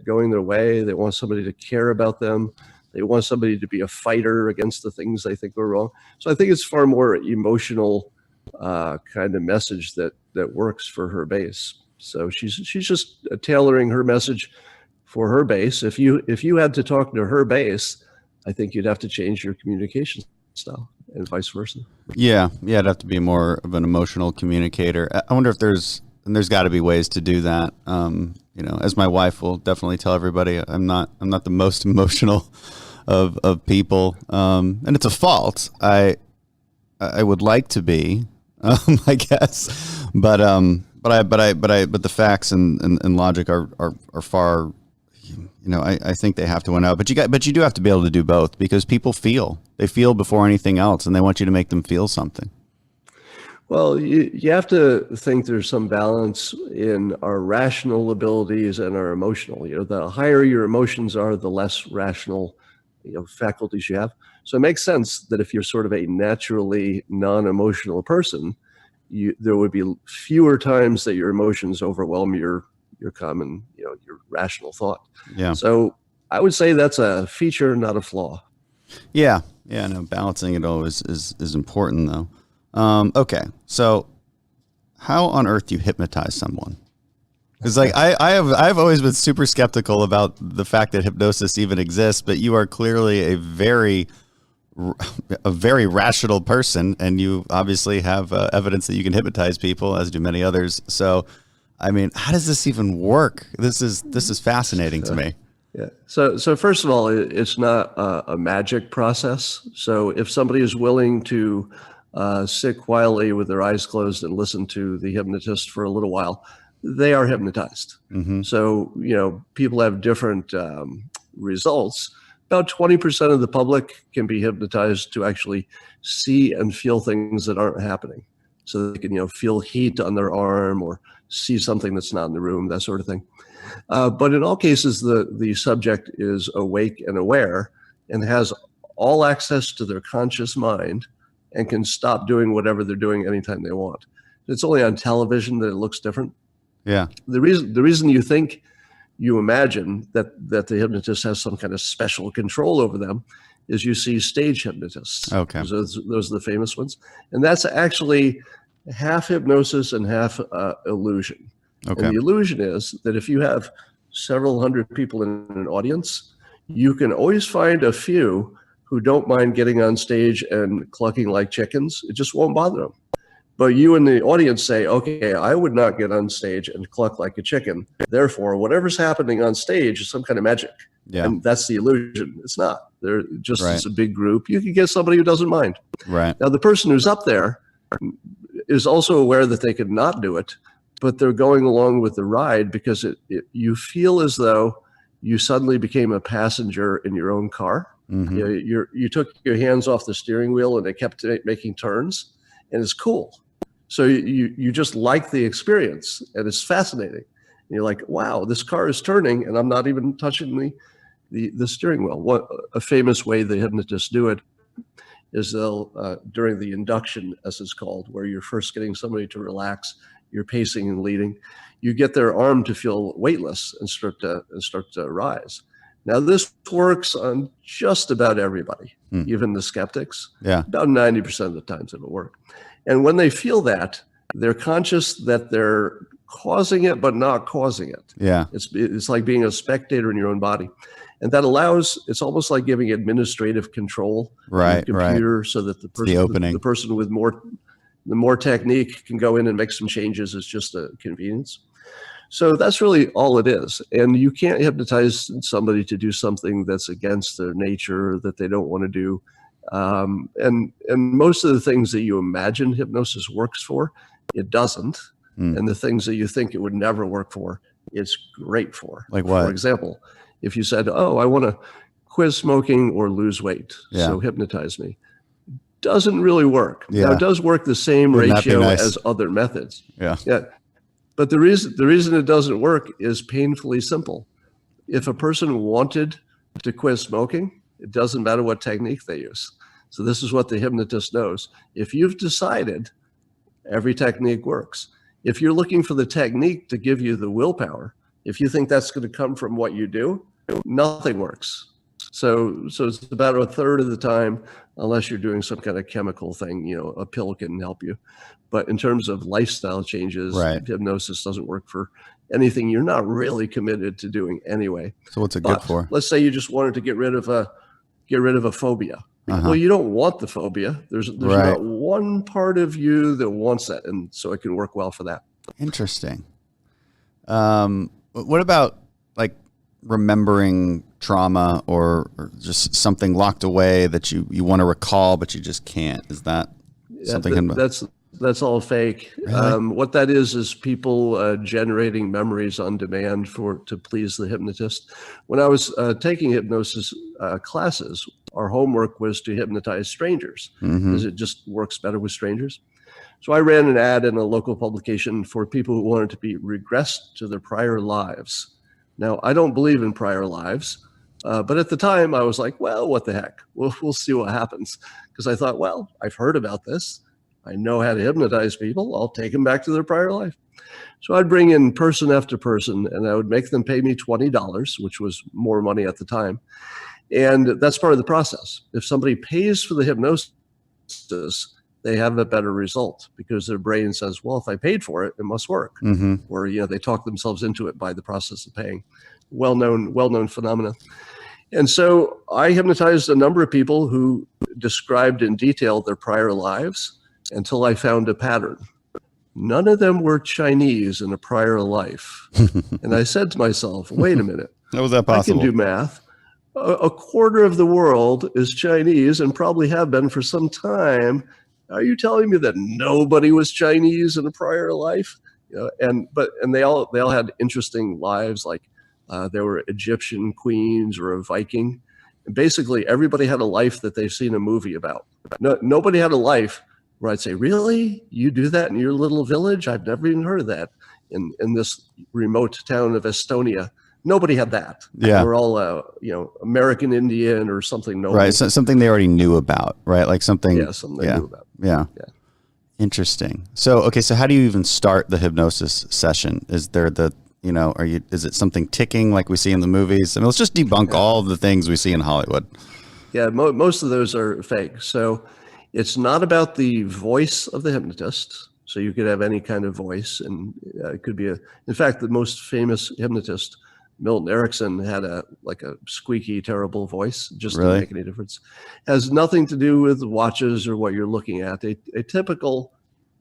going their way. They want somebody to care about them. They want somebody to be a fighter against the things they think are wrong. So I think it's far more emotional kind of message that works for her base. So she's just tailoring her message for her base. If you had to talk to her base, I think you'd have to change your communication style, and vice versa. Yeah, it'd have to be more of an emotional communicator. I wonder if there's got to be ways to do that. As my wife will definitely tell everybody, I'm not the most emotional of people, and it's a fault. I would like to be, I guess, but the facts and logic are far. I think they have to win out. But you do have to be able to do both, because people feel before anything else, and they want you to make them feel something. Well, you have to think there's some balance in our rational abilities and our emotional. The higher your emotions are, the less rational faculties you have. So it makes sense that if you're sort of a naturally non-emotional person, there would be fewer times that your emotions overwhelm your common, your rational thought. Yeah. So I would say that's a feature, not a flaw. Yeah. No, balancing it all is important, though. Okay, so how on earth do you hypnotize someone? Because I've always been super skeptical about the fact that hypnosis even exists, but you are clearly a very rational person, and you obviously have evidence that you can hypnotize people, as do many others. So, I mean, how does this even work? This is fascinating to me. Yeah. So first of all, it's not a magic process. So if somebody is willing to sit quietly with their eyes closed and listen to the hypnotist for a little while, they are hypnotized. Mm-hmm. So, people have different results. About 20% of the public can be hypnotized to actually see and feel things that aren't happening. So they can, feel heat on their arm or see something that's not in the room, that sort of thing. But in all cases, the subject is awake and aware and has all access to their conscious mind and can stop doing whatever they're doing anytime they want. It's only on television that it looks different. Yeah. The reason you imagine that the hypnotist has some kind of special control over them is you see stage hypnotists. Okay. Those are the famous ones. And that's actually half hypnosis and half illusion. Okay. And the illusion is that if you have several hundred people in an audience, you can always find a few who don't mind getting on stage and clucking like chickens. It just won't bother them. But you in the audience say, okay, I would not get on stage and cluck like a chicken. Therefore, whatever's happening on stage is some kind of magic. Yeah. And that's the illusion. It's not. They're just Right. It's a big group. You can get somebody who doesn't mind. Right. Now, the person who's up there is also aware that they could not do it, but they're going along with the ride because you feel as though you suddenly became a passenger in your own car. Mm-hmm. You took your hands off the steering wheel and they kept making turns, and it's cool. So you just like the experience, and it's fascinating. And you're like, wow, this car is turning, and I'm not even touching the steering wheel. What a famous way the hypnotists do it is they'll, during the induction, as it's called, where you're first getting somebody to relax, you're pacing and leading, you get their arm to feel weightless and start to rise. Now, this works on just about everybody, even the skeptics. Yeah. About 90% of the times it'll work. And when they feel that, they're conscious that they're causing it, but not causing it. Yeah. It's like being a spectator in your own body. And that allows, it's almost like giving administrative control to the computer so that the person with more technique can go in and make some changes. It's just a convenience. So that's really all it is. And you can't hypnotize somebody to do something that's against their nature, that they don't want to do. And most of the things that you imagine hypnosis works for, it doesn't. And the things that you think it would never work for, it's great for. Like what? For example, if you said, oh, I want to quit smoking or lose weight, so hypnotize me. Doesn't really work. Yeah. Now, it does work the same ratio as other methods. Yeah. But the reason it doesn't work is painfully simple. If a person wanted to quit smoking, it doesn't matter what technique they use. So this is what the hypnotist knows. If you've decided, every technique works. If you're looking for the technique to give you the willpower, if you think that's going to come from what you do, nothing works. So it's about a third of the time, unless you're doing some kind of chemical thing, a pill can help you. But in terms of lifestyle changes, hypnosis doesn't work for anything you're not really committed to doing anyway. So what's it good for? Let's say you just wanted to get rid of a phobia. Well, you don't want the phobia. There's not one part of you that wants that, and so it can work well for that. Interesting. What about like remembering trauma or just something locked away that you want to recall but you just can't? Is that something? That's all fake. Really? What that is people generating memories on demand to please the hypnotist. When I was taking hypnosis classes, our homework was to hypnotize strangers because it just works better with strangers. So I ran an ad in a local publication for people who wanted to be regressed to their prior lives. Now, I don't believe in prior lives, but at the time I was like, well, what the heck? We'll see what happens. Because I thought, well, I've heard about this. I know how to hypnotize people. I'll take them back to their prior life. So I'd bring in person after person, and I would make them pay me $20, which was more money at the time. And that's part of the process. If somebody pays for the hypnosis, they have a better result because their brain says, well, if I paid for it, it must work. Or, they talk themselves into it by the process of paying. Well-known phenomena. And so I hypnotized a number of people who described in detail their prior lives until I found a pattern. None of them were Chinese in a prior life. And I said to myself, wait a minute. How was that possible? I can do math. A quarter of the world is Chinese and probably have been for some time. Are you telling me that nobody was Chinese in a prior life? And they all had interesting lives, like there were Egyptian queens or a Viking. And basically, everybody had a life that they've seen a movie about. Nobody had a life where I'd say, really? You do that in your little village? I've never even heard of that in this remote town of Estonia. Nobody had that. Yeah. We're all, American Indian or something. Noble. Right. So something they already knew about, right? Like something. Yeah, something they knew about. Yeah. Interesting. So how do you even start the hypnosis session? Is there is it something ticking like we see in the movies? I mean, let's just debunk all of the things we see in Hollywood. Yeah. Most of those are fake. So it's not about the voice of the hypnotist. So you could have any kind of voice, and it could be in fact, the most famous hypnotist, Milton Erickson, had a squeaky, terrible voice. Just really? Doesn't make any difference. Has nothing to do with watches or what you're looking at. The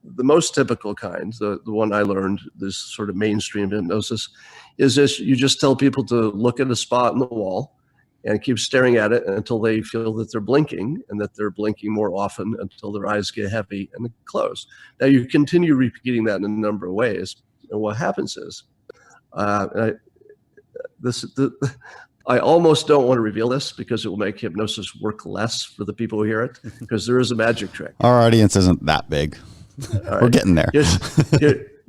most typical kind, the one I learned, this sort of mainstream hypnosis, is this: you just tell people to look at a spot in the wall and keep staring at it until they feel that they're blinking, and that they're blinking more often until their eyes get heavy and close. Now you continue repeating that in a number of ways, and what happens is, I almost don't want to reveal this because it will make hypnosis work less for the people who hear it, because there is a magic trick. Our audience isn't that big. We're getting there.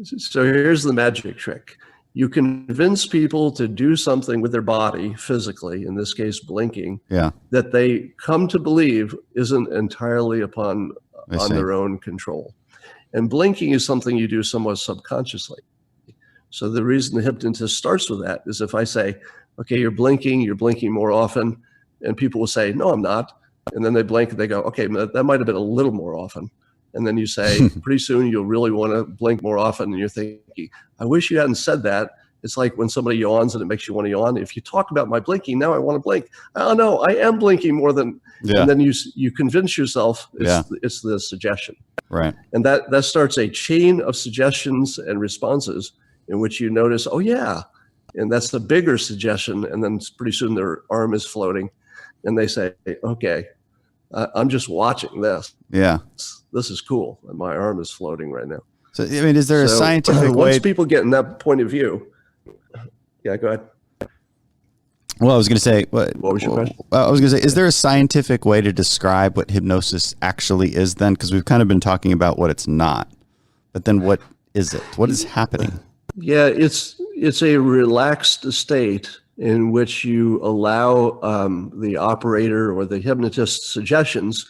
So here's the magic trick. you convince people to do something with their body physically, in this case, blinking, that they come to believe isn't entirely on their own control. And blinking is something you do somewhat subconsciously. So the reason the hypnotist starts with that is if I say, okay, you're blinking more often, and people will say, no, I'm not. And then they blink and they go, okay, that might have been a little more often. And then you say, pretty soon you'll really want to blink more often. And you're thinking, I wish you hadn't said that. It's like when somebody yawns and it makes you want to yawn. If you talk about my blinking, now I want to blink. Oh no, I am blinking more than, and then you convince yourself it's the suggestion. Right. And that starts a chain of suggestions and responses in which you notice, oh yeah. And that's the bigger suggestion. And then pretty soon their arm is floating and they say, okay, I'm just watching this. Yeah. This is cool. And my arm is floating right now. So, I mean, is there a scientific way? Once people get in that point of view, yeah, go ahead. Well, I was going to say, what was your question? I was going to say, is there a scientific way to describe what hypnosis actually is then? Because we've kind of been talking about what it's not, but then what is it? What is happening? Yeah, it's a relaxed state in which you allow the operator or the hypnotist's suggestions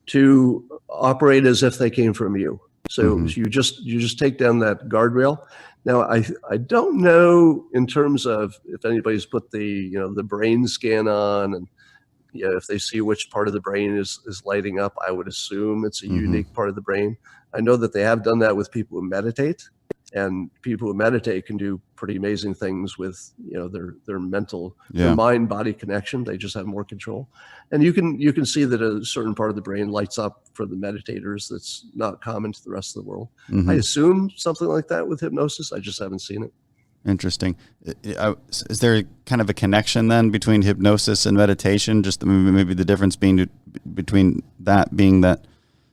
to operate as if they came from you. So you just take down that guardrail. Now, I don't know in terms of if anybody's put the brain scan on and if they see which part of the brain is lighting up. I would assume it's a unique part of the brain. I know that they have done that with people who meditate, and people who meditate can do pretty amazing things with their mental, their mind-body connection. They just have more control, and you can see that a certain part of the brain lights up for the meditators that's not common to the rest of the world. I assume something like that with hypnosis. I just haven't seen it. Interesting. Is there kind of a connection then between hypnosis and meditation? Just maybe the difference being between that being that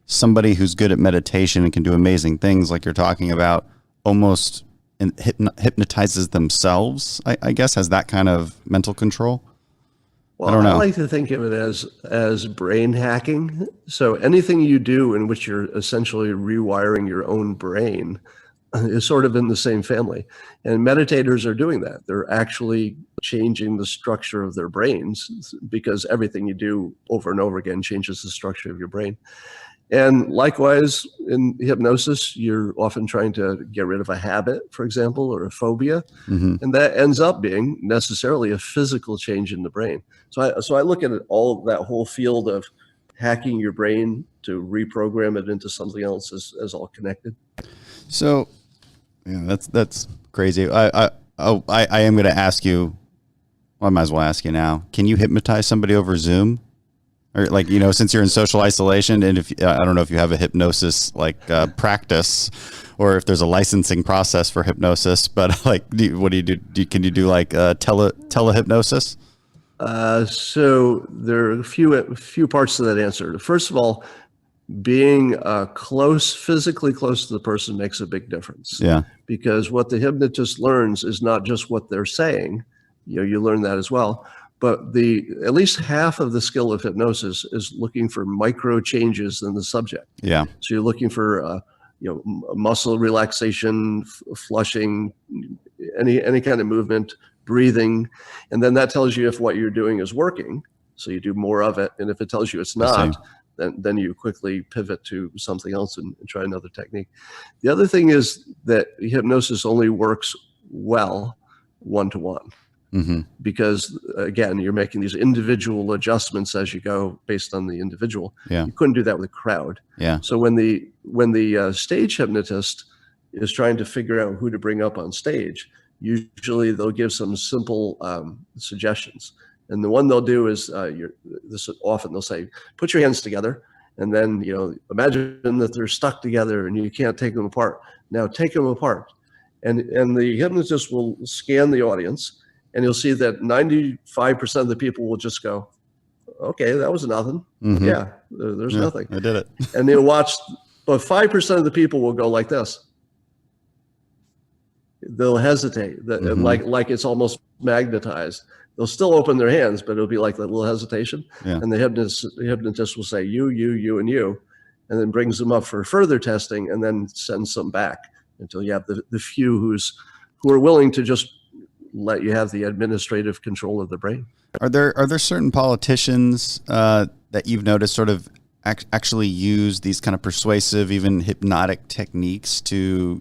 somebody who's good at meditation and can do amazing things like you're talking about almost hypnotizes themselves, I guess, has that kind of mental control? Well, I don't know. I like to think of it as brain hacking. So anything you do in which you're essentially rewiring your own brain is sort of in the same family. And meditators are doing that. They're actually changing the structure of their brains because everything you do over and over again changes the structure of your brain. And likewise, in hypnosis, you're often trying to get rid of a habit, for example, or a phobia. And that ends up being necessarily a physical change in the brain. So I look at it, all of that whole field of hacking your brain to reprogram it into something else as all connected. So that's crazy. I am going to ask you, well, I might as well ask you now. Can you hypnotize somebody over Zoom? Or since you're in social isolation, and if I don't know if you have a hypnosis practice, or if there's a licensing process for hypnosis, but what do you do? Can you do telehypnosis? So there are a few parts to that answer. First of all, being physically close to the person makes a big difference. Yeah. Because what the hypnotist learns is not just what they're saying. You learn that as well. But at least half of the skill of hypnosis is looking for micro changes in the subject. Yeah. So you're looking for muscle relaxation, flushing, any kind of movement, breathing, and then that tells you if what you're doing is working. So you do more of it, and if it tells you it's not, then you quickly pivot to something else and try another technique. The other thing is that hypnosis only works well one-to-one. Because again, you're making these individual adjustments as you go based on the individual. Yeah. You couldn't do that with a crowd. Yeah. So when the stage hypnotist is trying to figure out who to bring up on stage, usually they'll give some simple suggestions. And the one they'll do is often they'll say, put your hands together, and then imagine that they're stuck together and you can't take them apart. Now take them apart, and the hypnotist will scan the audience. And you'll see that 95% of the people will just go, okay, that was nothing. Yeah, there's nothing. I did it. And they'll watch, but 5% of the people will go like this. They'll hesitate, like it's almost magnetized. They'll still open their hands, but it'll be like that little hesitation. Yeah. And the hypnotist will say, you, and you, and then brings them up for further testing and then sends them back until you have the few whose who are willing to just let you have the administrative control of the brain. Are there certain politicians that you've noticed sort of actually use these kind of persuasive, even hypnotic techniques to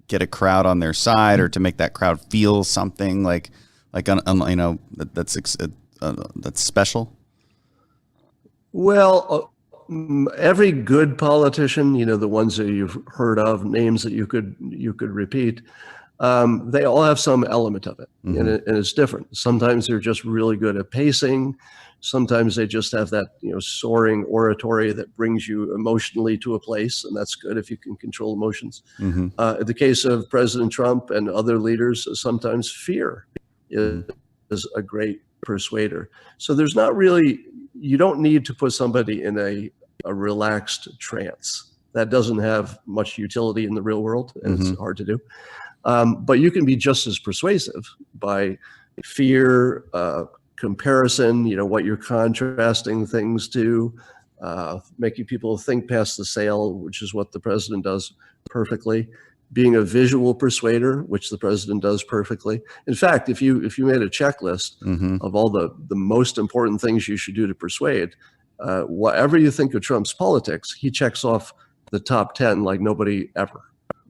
get a crowd on their side, or to make that crowd feel something that's special? Well, every good politician, the ones that you've heard of, names that you could repeat, they all have some element of it, and it's different. Sometimes they're just really good at pacing. Sometimes they just have that, soaring oratory that brings you emotionally to a place, and that's good if you can control emotions. In the case of President Trump and other leaders, sometimes fear is a great persuader. So there's not really, you don't need to put somebody in a relaxed trance. That doesn't have much utility in the real world, and it's hard to do. But you can be just as persuasive by fear, comparison, what you're contrasting things to, making people think past the sale, which is what the president does perfectly, being a visual persuader, which the president does perfectly. In fact, if you made a checklist of all the most important things you should do to persuade, whatever you think of Trump's politics, he checks off the top 10 like nobody ever.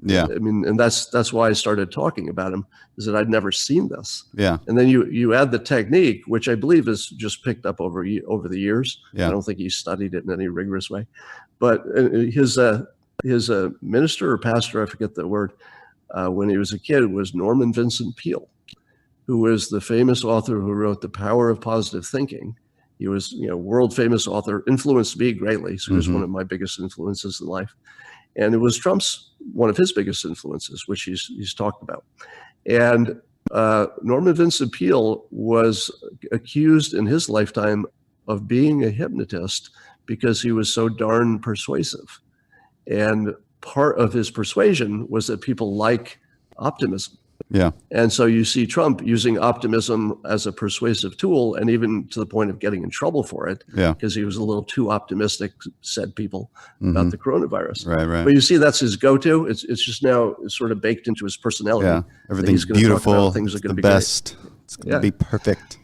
Yeah. I mean, and that's why I started talking about him, is that I'd never seen this. Yeah. And then you add the technique, which I believe is just picked up over the years. Yeah. I don't think he studied it in any rigorous way. But his minister or pastor, I forget the word, when he was a kid, was Norman Vincent Peale, who was the famous author who wrote The Power of Positive Thinking. He was, world famous author, influenced me greatly. So he was one of my biggest influences in life. And it was Trump's one of his biggest influences, which he's talked about. And Norman Vincent Peale was accused in his lifetime of being a hypnotist because he was so darn persuasive. And part of his persuasion was that people like optimism. Yeah. And so you see Trump using optimism as a persuasive tool, and even to the point of getting in trouble for it, because he was a little too optimistic, said people, about the coronavirus. Right. But you see, that's his go-to. It's just now sort of baked into his personality. Yeah. Everything's beautiful. Things are going to be best. Great. It's going to be perfect.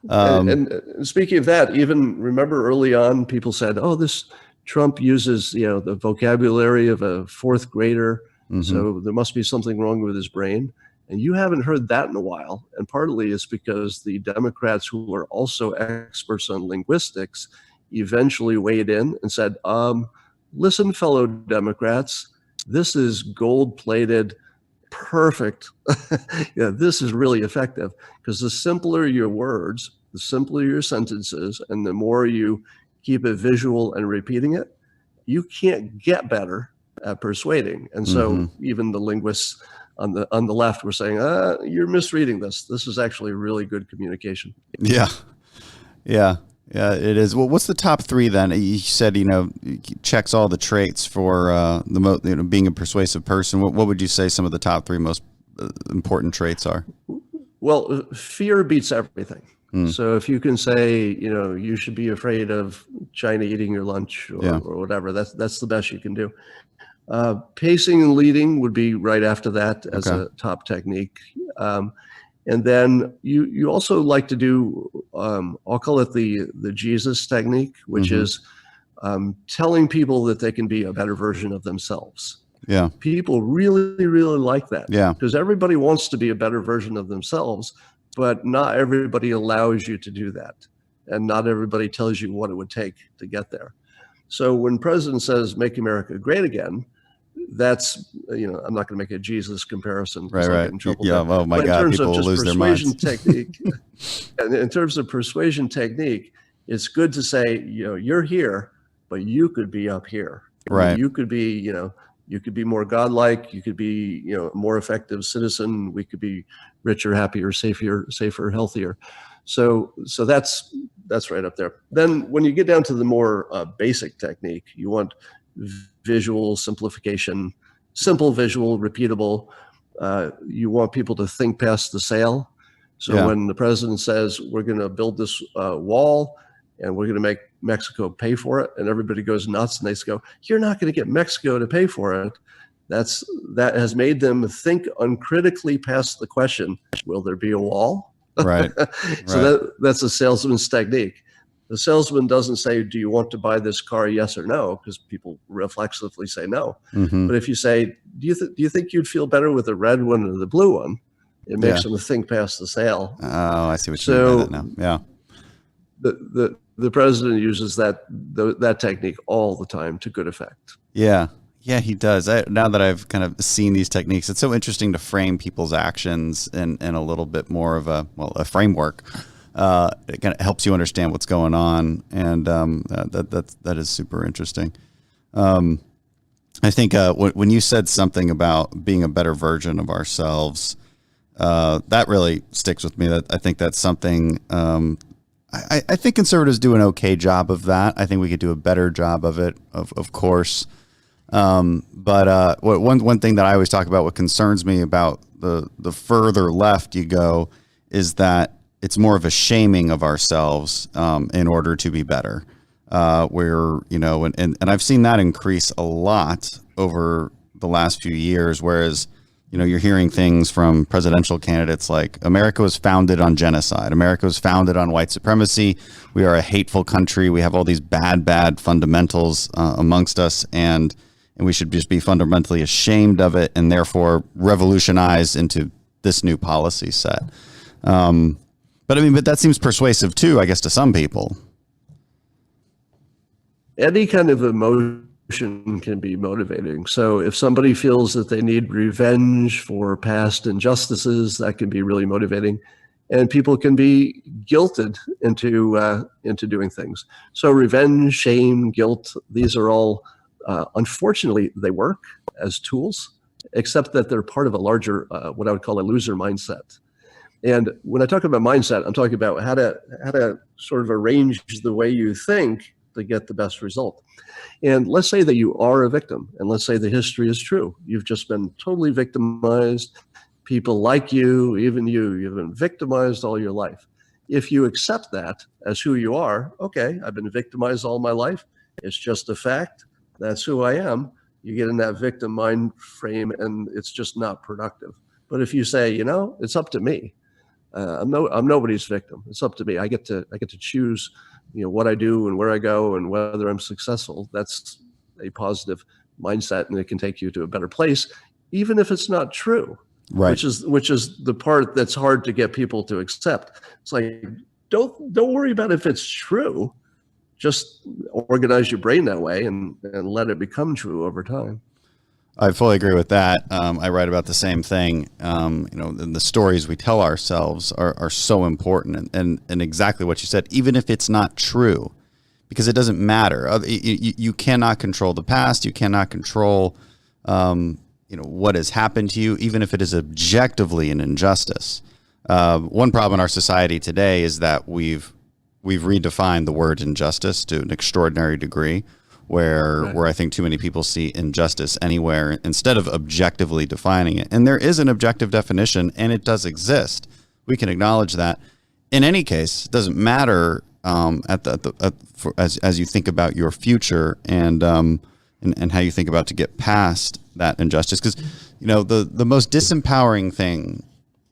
And speaking of that, even remember early on, people said, "Oh, this Trump uses the vocabulary of a fourth grader, so there must be something wrong with his brain." And you haven't heard that in a while. And partly it's because the Democrats, who are also experts on linguistics, eventually weighed in and said, listen, fellow Democrats, this is gold-plated, perfect. This is really effective, because the simpler your words, the simpler your sentences, and the more you keep it visual and repeating it, you can't get better at persuading. And so even the linguists on the left were saying, you're misreading this. This is actually really good communication. Yeah, it is. Well, what's the top three then? You said, checks all the traits for being a persuasive person. What would you say some of the top three most important traits are? Well, fear beats everything. So if you can say, you should be afraid of China eating your lunch or whatever, that's the best you can do. Pacing and leading would be right after that as a top technique. And then you also like to do, I'll call it the Jesus technique, which is telling people that they can be a better version of themselves. Yeah. People really, really like that. Yeah. Because everybody wants to be a better version of themselves, but not everybody allows you to do that. And not everybody tells you what it would take to get there. So when President says, "Make America Great Again," that's, I'm not going to make a Jesus comparison. Right. I get in trouble Yeah. Oh my God. People will lose their minds. Technique, and in terms of persuasion technique, it's good to say, you're here, but you could be up here. Right. You could be, you could be more godlike. You could be, a more effective citizen. We could be richer, happier, safer, healthier. So that's right up there. Then when you get down to the more basic technique, you want visual simplification, simple visual, repeatable. You want people to think past the sale. So when the president says, we're going to build this wall and we're going to make Mexico pay for it, and everybody goes nuts and they go, you're not going to get Mexico to pay for it. That has made them think uncritically past the question, will there be a wall? Right. So that's a salesman's technique. The salesman doesn't say, do you want to buy this car, yes or no? Because people reflexively say no. Mm-hmm. But if you say, do you think you'd feel better with the red one or the blue one? It makes them think past the sale. Oh, I see what you mean by that now. Yeah. The president uses that technique all the time to good effect. Yeah. Yeah, he does. Now that I've kind of seen these techniques, it's so interesting to frame people's actions in a little bit more of a framework. It kind of helps you understand what's going on, and that is super interesting. I think when you said something about being a better version of ourselves, that really sticks with me. I think that's something. I think conservatives do an okay job of that. I think we could do a better job of it, of course. But one thing that I always talk about, what concerns me about the further left you go, is that it's more of a shaming of ourselves in order to be better. And I've seen that increase a lot over the last few years, whereas, you're hearing things from presidential candidates like America was founded on genocide. America was founded on white supremacy. We are a hateful country. We have all these bad fundamentals amongst us, and we should just be fundamentally ashamed of it and therefore revolutionize into this new policy set. But that seems persuasive too, I guess, to some people. Any kind of emotion can be motivating. So if somebody feels that they need revenge for past injustices, that can be really motivating. And people can be guilted into doing things. So revenge, shame, guilt, these are all, unfortunately, they work as tools, except that they're part of a larger, what I would call a loser mindset. And when I talk about mindset, I'm talking about how to sort of arrange the way you think to get the best result. And let's say that you are a victim, and let's say the history is true. You've just been totally victimized. People like you, even you've been victimized all your life. If you accept that as who you are, okay, I've been victimized all my life. It's just a fact. That's who I am. You get in that victim mind frame, and it's just not productive. But if you say, it's up to me. I'm nobody's victim. It's up to me. I get to choose, what I do and where I go and whether I'm successful. That's a positive mindset, and it can take you to a better place, even if it's not true. Right. Which is the part that's hard to get people to accept. It's like, don't worry about if it's true. Just organize your brain that way and let it become true over time. I fully agree with that. I write about the same thing. The stories we tell ourselves are so important, and exactly what you said, even if it's not true, because it doesn't matter. You cannot control the past. You cannot control, what has happened to you, even if it is objectively an injustice. One problem in our society today is that we've redefined the word injustice to an extraordinary degree, where I think too many people see injustice anywhere instead of objectively defining it. And there is an objective definition, and it does exist. We can acknowledge that. In any case, it doesn't matter as you think about your future and how you think about to get past that injustice. Because the most disempowering thing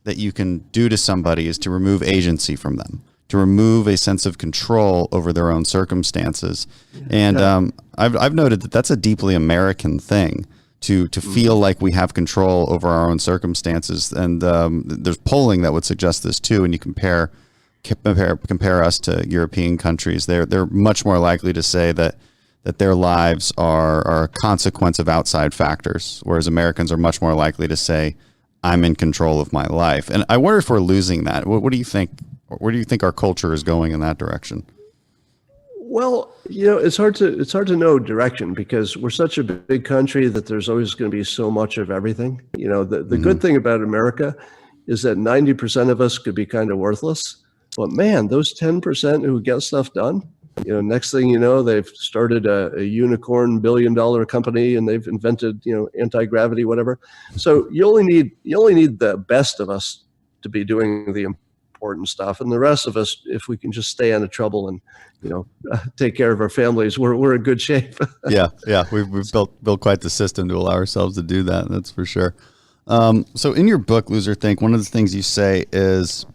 that you can do to somebody is to remove agency from them, to remove a sense of control over their own circumstances. And I've noted that that's a deeply American thing, to feel like we have control over our own circumstances. And there's polling that would suggest this too. And you compare us to European countries, they're much more likely to say that their lives are a consequence of outside factors, whereas Americans are much more likely to say, I'm in control of my life. And I wonder if we're losing that. What do you think? Where do you think our culture is going in that direction? Well, it's hard to know direction, because we're such a big country that there's always going to be so much of everything. The good thing about America is that 90% of us could be kind of worthless. But man, those 10% who get stuff done, next thing you know, they've started a unicorn $1 billion company, and they've invented, anti-gravity, whatever. So you only need the best of us to be doing the important stuff. And the rest of us, if we can just stay out of trouble and, take care of our families, we're in good shape. Yeah. We've built quite the system to allow ourselves to do that. That's for sure. So in your book, Lose or Think, one of the things you say is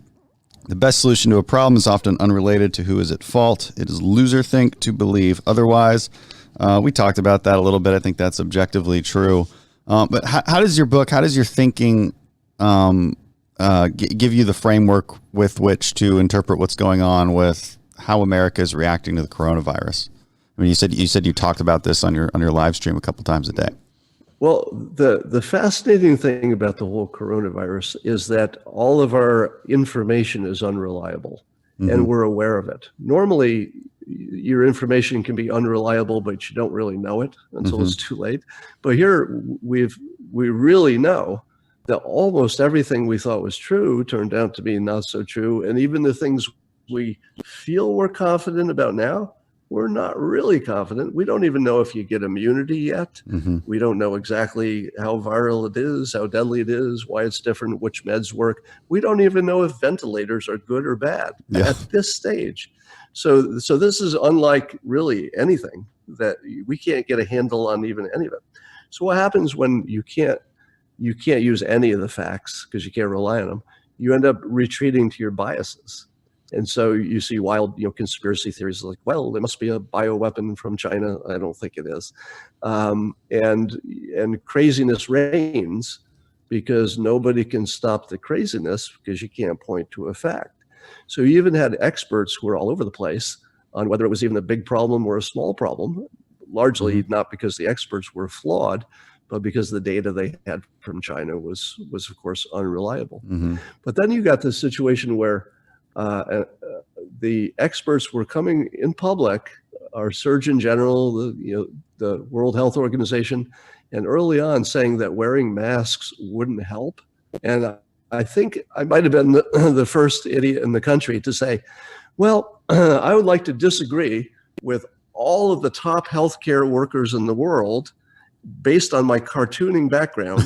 the best solution to a problem is often unrelated to who is at fault. It is lose or think to believe otherwise. We talked about that a little bit. I think that's objectively true. But how does your thinking give you the framework with which to interpret what's going on with how America is reacting to the coronavirus? I mean, you said you talked about this on your live stream a couple times a day. Well, the fascinating thing about the whole coronavirus is that all of our information is unreliable, and we're aware of it. Normally, your information can be unreliable, but you don't really know it until it's too late. But here, we really know that almost everything we thought was true turned out to be not so true, and even the things we feel we're confident about now, we're not really confident. We don't even know if you get immunity yet. We don't know exactly how viral it is, how deadly it is, why it's different, which meds work. We don't even know if ventilators are good or bad at this stage. So this is unlike really anything that we can't get a handle on even any of it. So what happens when you can't use any of the facts because you can't rely on them? You end up retreating to your biases. And so you see wild, conspiracy theories like, well, there must be a bioweapon from China. I don't think it is. And craziness reigns because nobody can stop the craziness because you can't point to a fact. So you even had experts who were all over the place on whether it was even a big problem or a small problem, largely not because the experts were flawed, but because the data they had from China was of course unreliable. But then you got this situation where the experts were coming in public, our Surgeon General, the World Health Organization, and early on saying that wearing masks wouldn't help. And I think I might have been the first idiot in the country to say, well, I would like to disagree with all of the top healthcare workers in the world based on my cartooning background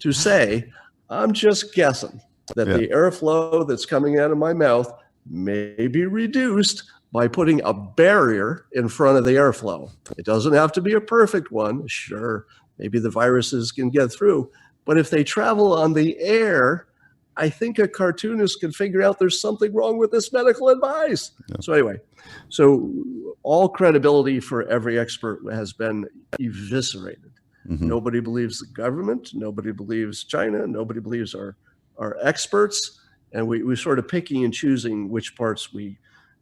to say, I'm just guessing that the airflow that's coming out of my mouth may be reduced by putting a barrier in front of the airflow. It doesn't have to be a perfect one. Sure, maybe the viruses can get through. But if they travel on the air, I think a cartoonist can figure out there's something wrong with this medical advice. So anyway, all credibility for every expert has been eviscerated. Nobody believes the government. Nobody believes China. Nobody believes our experts, and we're sort of picking and choosing which parts we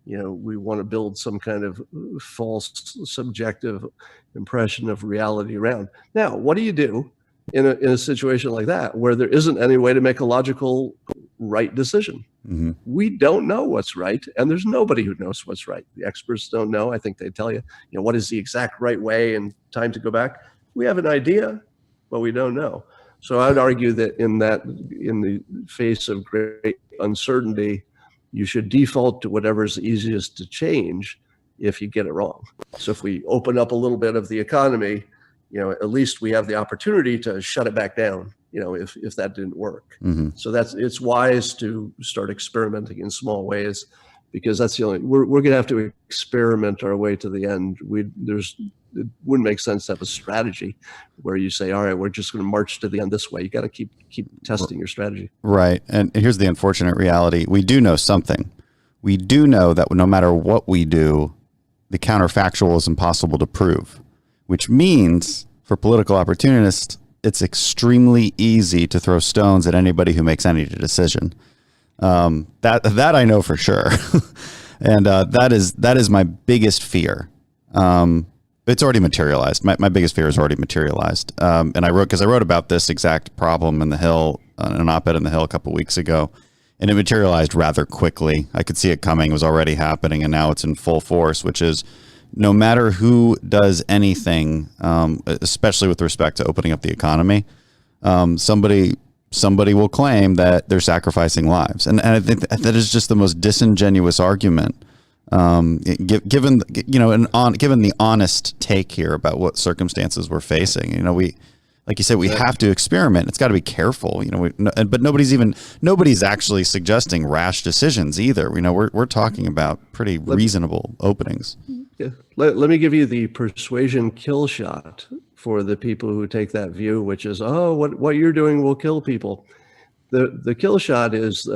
want to build some kind of false subjective impression of reality around. Now, what do you do in a situation like that where there isn't any way to make a logical right decision? We don't know what's right, and there's nobody who knows what's right. The experts don't know. I think they tell you, what is the exact right way and time to go back. We have an idea, but we don't know. So I'd argue that in the face of great uncertainty, you should default to whatever's easiest to change if you get it wrong. So if we open up a little bit of the economy, at least we have the opportunity to shut it back down, if that didn't work. So it's wise to start experimenting in small ways, because that's the only, we're going to have to experiment our way to the end. It wouldn't make sense to have a strategy where you say, all right, we're just going to march to the end this way. You got to keep testing your strategy. Right. And here's the unfortunate reality. We do know something. We do know that no matter what we do, the counterfactual is impossible to prove, which means for political opportunists, it's extremely easy to throw stones at anybody who makes any decision. That I know for sure. And that is my biggest fear. It's already materialized. My biggest fear is already materialized. And I wrote about this exact problem in the Hill, an op-ed in the Hill a couple weeks ago, and it materialized rather quickly. I could see it coming. It was already happening, and now it's in full force, which is no matter who does anything, especially with respect to opening up the economy, somebody will claim that they're sacrificing lives. And I think that is just the most disingenuous argument. Given the honest take here about what circumstances we're facing, like you said, we have to experiment. It's got to be careful, but nobody's actually suggesting rash decisions either. We're talking about pretty reasonable openings. Yeah. Let me give you the persuasion kill shot for the people who take that view, which is, what you're doing will kill people. The kill shot is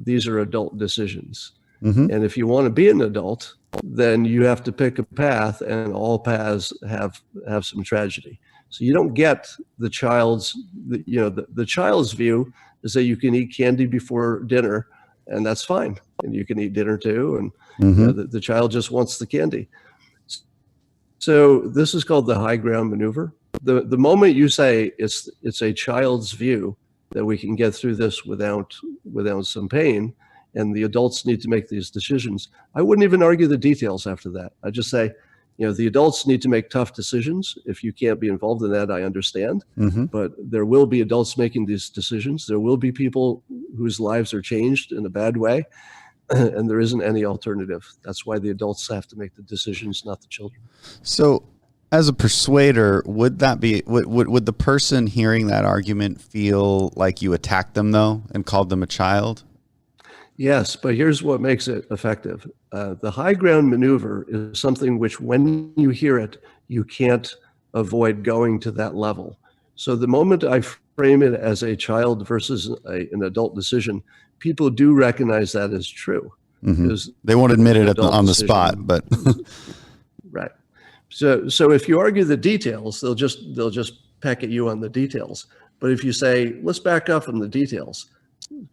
these are adult decisions. Mm-hmm. And if you want to be an adult, then you have to pick a path, and all paths have some tragedy. So you don't get the child's, the child's view is that you can eat candy before dinner, and that's fine. And you can eat dinner too. And the child just wants the candy. So this is called the high ground maneuver. The moment you say it's a child's view that we can get through this without some pain, and the adults need to make these decisions, I wouldn't even argue the details after that. I just say, the adults need to make tough decisions. If you can't be involved in that, I understand. But there will be adults making these decisions. There will be people whose lives are changed in a bad way, and there isn't any alternative. That's why the adults have to make the decisions, not the children. So as a persuader, would the person hearing that argument feel like you attacked them though and called them a child? Yes, but here's what makes it effective. The high ground maneuver is something which, when you hear it, you can't avoid going to that level. So the moment I frame it as a child versus an adult decision, people do recognize that as true. They won't admit it on the spot, but right. So if you argue the details, they'll just peck at you on the details. But if you say, let's back up from the details.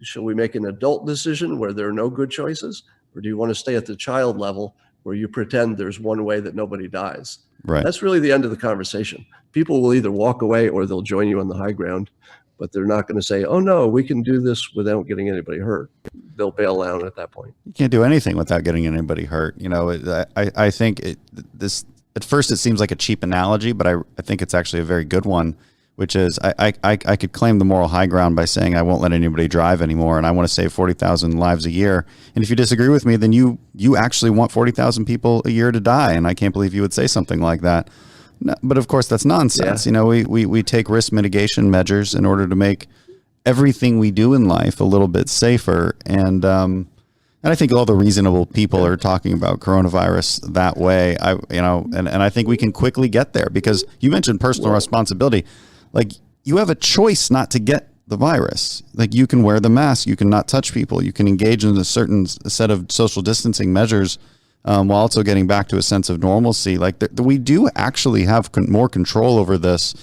Shall we make an adult decision where there are no good choices? Or do you want to stay at the child level where you pretend there's one way that nobody dies? Right. That's really the end of the conversation. People will either walk away or they'll join you on the high ground, but they're not going to say, oh no, we can do this without getting anybody hurt. They'll bail out at that point. You can't do anything without getting anybody hurt. I think this at first it seems like a cheap analogy, but I think it's actually a very good one, which is I could claim the moral high ground by saying I won't let anybody drive anymore, and I want to save 40,000 lives a year. And if you disagree with me, then you actually want 40,000 people a year to die, and I can't believe you would say something like that. No, but of course, that's nonsense. Yeah. We take risk mitigation measures in order to make everything we do in life a little bit safer, and I think all the reasonable people are talking about coronavirus that way. And I think we can quickly get there, because you mentioned personal responsibility. Like, you have a choice not to get the virus. Like, you can wear the mask, you can not touch people, you can engage in a certain set of social distancing measures while also getting back to a sense of normalcy. Like, we do actually have more control over this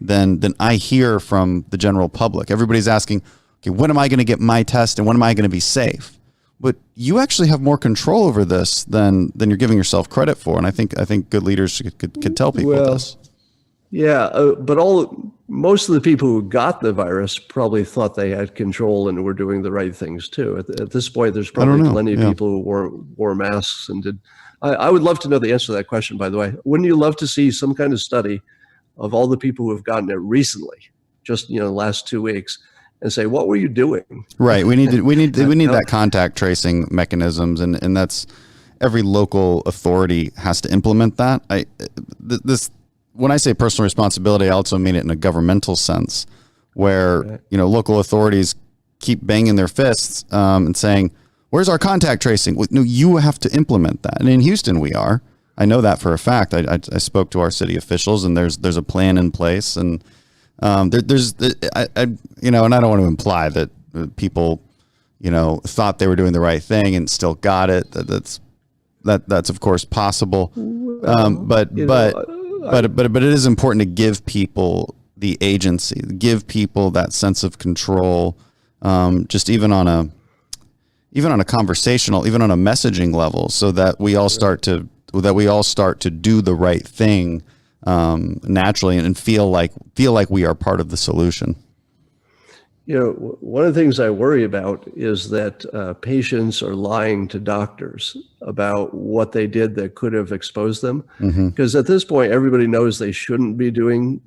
than I hear from the general public. Everybody's asking, okay, when am I going to get my test and when am I going to be safe? But you actually have more control over this than you're giving yourself credit for. And I think good leaders could tell people this. Yeah, but most of the people who got the virus probably thought they had control and were doing the right things too. At this point, there's probably plenty of people who wore masks and did. I would love to know the answer to that question, by the way. Wouldn't you love to see some kind of study of all the people who have gotten it recently, just the last 2 weeks, and say, what were you doing? Right. We need that contact tracing mechanisms, and that's every local authority has to implement that. When I say personal responsibility, I also mean it in a governmental sense, where local authorities keep banging their fists and saying, "Where's our contact tracing?" Well, no, you have to implement that. And in Houston, we are. I know that for a fact. I spoke to our city officials, and there's a plan in place, and and I don't want to imply that people thought they were doing the right thing and still got it. That's of course possible, but it is important to give people the agency, give people that sense of control, just even on a conversational, even on a messaging level, so that we all start to do the right thing naturally and feel like we are part of the solution. One of the things I worry about is that patients are lying to doctors about what they did that could have exposed them. Because at this point, everybody knows they shouldn't be doing,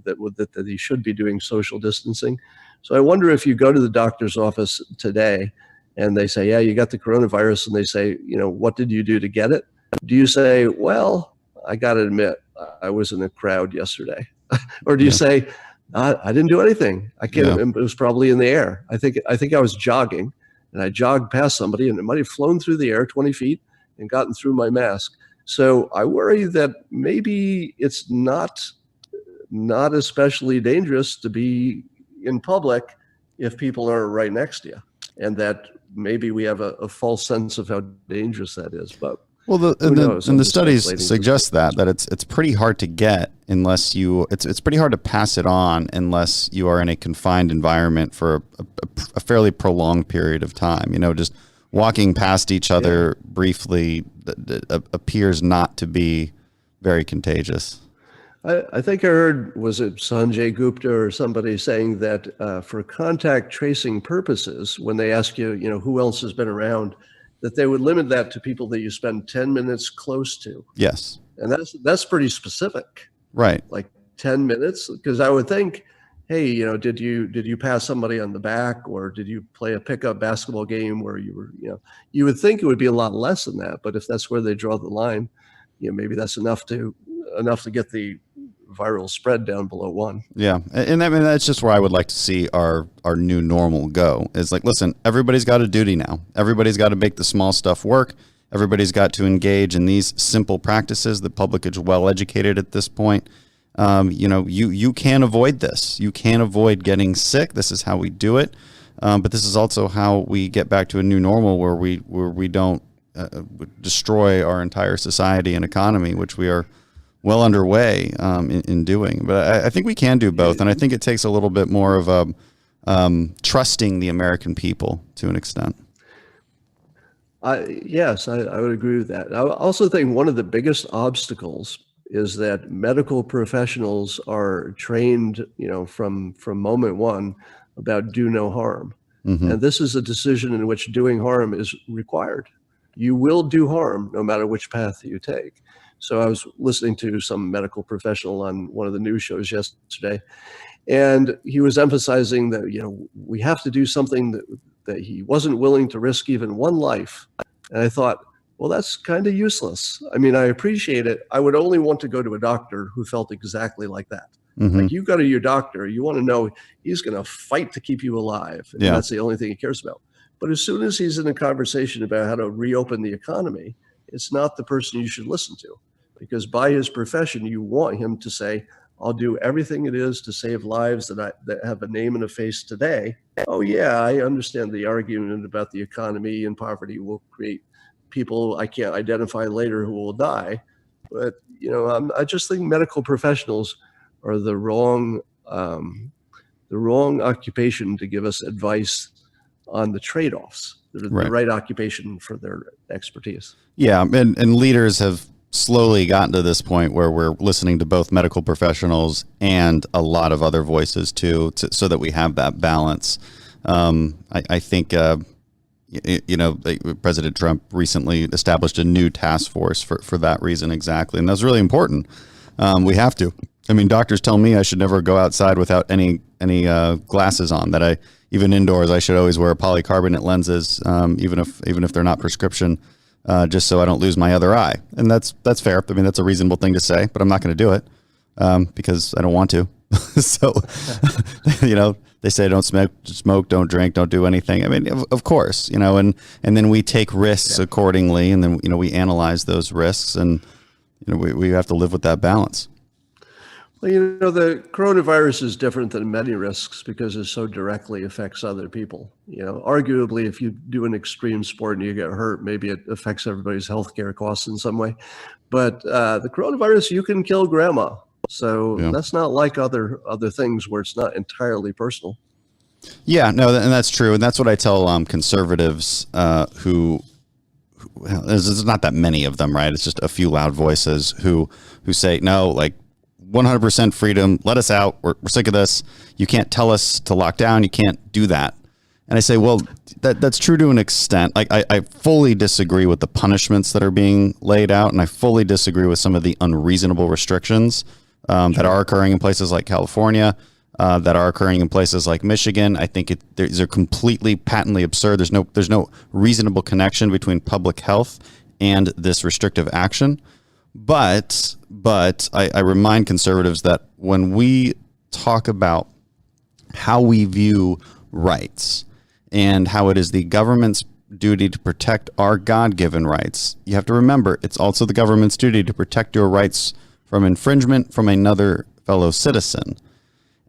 that they should be doing social distancing. So I wonder if you go to the doctor's office today and they say, yeah, you got the coronavirus, and they say, what did you do to get it? Do you say, well, I got to admit, I was in a crowd yesterday. Or do you say, I didn't do anything? I can't. It was probably in the air. I think I was jogging, and I jogged past somebody, and it might have flown through the air 20 feet and gotten through my mask. So I worry that maybe it's not especially dangerous to be in public if people are right next to you, and that maybe we have a false sense of how dangerous that is. But the studies suggest that it's pretty hard to get unless it's pretty hard to pass it on unless you are in a confined environment for a fairly prolonged period of time. Just walking past each other briefly appears not to be very contagious. I think I heard, was it Sanjay Gupta or somebody saying that for contact tracing purposes, when they ask you, who else has been around, that they would limit that to people that you spend 10 minutes close to. Yes. And that's pretty specific. Right. Like 10 minutes. Because I would think, hey, did you pass somebody on the back, or did you play a pickup basketball game where you were, you would think it would be a lot less than that. But if that's where they draw the line, maybe that's enough to get the viral spread down below 1. Yeah. And that's just where I would like to see our new normal go. Is like, listen, everybody's got a duty now. Everybody's got to make the small stuff work. Everybody's got to engage in these simple practices. The public is well educated at this point. You can avoid this. You can avoid getting sick. This is how we do it. But this is also how we get back to a new normal where we don't destroy our entire society and economy, which we are well underway in doing. But I think we can do both, and I think it takes a little bit more of trusting the American people to an extent. Yes, I would agree with that. I also think one of the biggest obstacles is that medical professionals are trained, from moment one about do no harm. Mm-hmm. And this is a decision in which doing harm is required. You will do harm no matter which path you take. So I was listening to some medical professional on one of the news shows yesterday, and he was emphasizing that, we have to do something that he wasn't willing to risk even one life. And I thought, well, that's kind of useless. I mean, I appreciate it. I would only want to go to a doctor who felt exactly like that. Mm-hmm. Like, you go to your doctor, you want to know he's going to fight to keep you alive. And that's the only thing he cares about. But as soon as he's in a conversation about how to reopen the economy, it's not the person you should listen to. Because by his profession, you want him to say, I'll do everything it is to save lives that have a name and a face today. Oh, yeah, I understand the argument about the economy and poverty will create people I can't identify later who will die. But, I just think medical professionals are the wrong occupation to give us advice on the trade-offs. They're the right occupation for their expertise. Yeah, and leaders have slowly gotten to this point where we're listening to both medical professionals and a lot of other voices too, so that we have that balance. I think, President Trump recently established a new task force for that reason exactly. And that's really important. We have to. I mean, doctors tell me I should never go outside without any glasses on, that even indoors, I should always wear polycarbonate lenses, even if they're not prescription, just so I don't lose my other eye. And that's fair. I mean, that's a reasonable thing to say, but I'm not going to do it because I don't want to. So, they say don't smoke, don't drink, don't do anything. I mean, of course, and then we take risks accordingly, and then, we analyze those risks, and, we have to live with that balance. Well, the coronavirus is different than many risks because it so directly affects other people. Arguably, if you do an extreme sport and you get hurt, maybe it affects everybody's healthcare costs in some way. But the coronavirus, you can kill grandma. So that's not like other things where it's not entirely personal. Yeah, no, and that's true. And that's what I tell conservatives who there's not that many of them, right? It's just a few loud voices who say, no, like, 100% freedom. Let us out. We're sick of this. You can't tell us to lock down. You can't do that. And I say, well, that's true to an extent. Like, I fully disagree with the punishments that are being laid out, and I fully disagree with some of the unreasonable restrictions that are occurring in places like California, that are occurring in places like Michigan. I think these are completely patently absurd. There's no reasonable connection between public health and this restrictive action. But I remind conservatives that when we talk about how we view rights and how it is the government's duty to protect our God-given rights, you have to remember it's also the government's duty to protect your rights from infringement from another fellow citizen.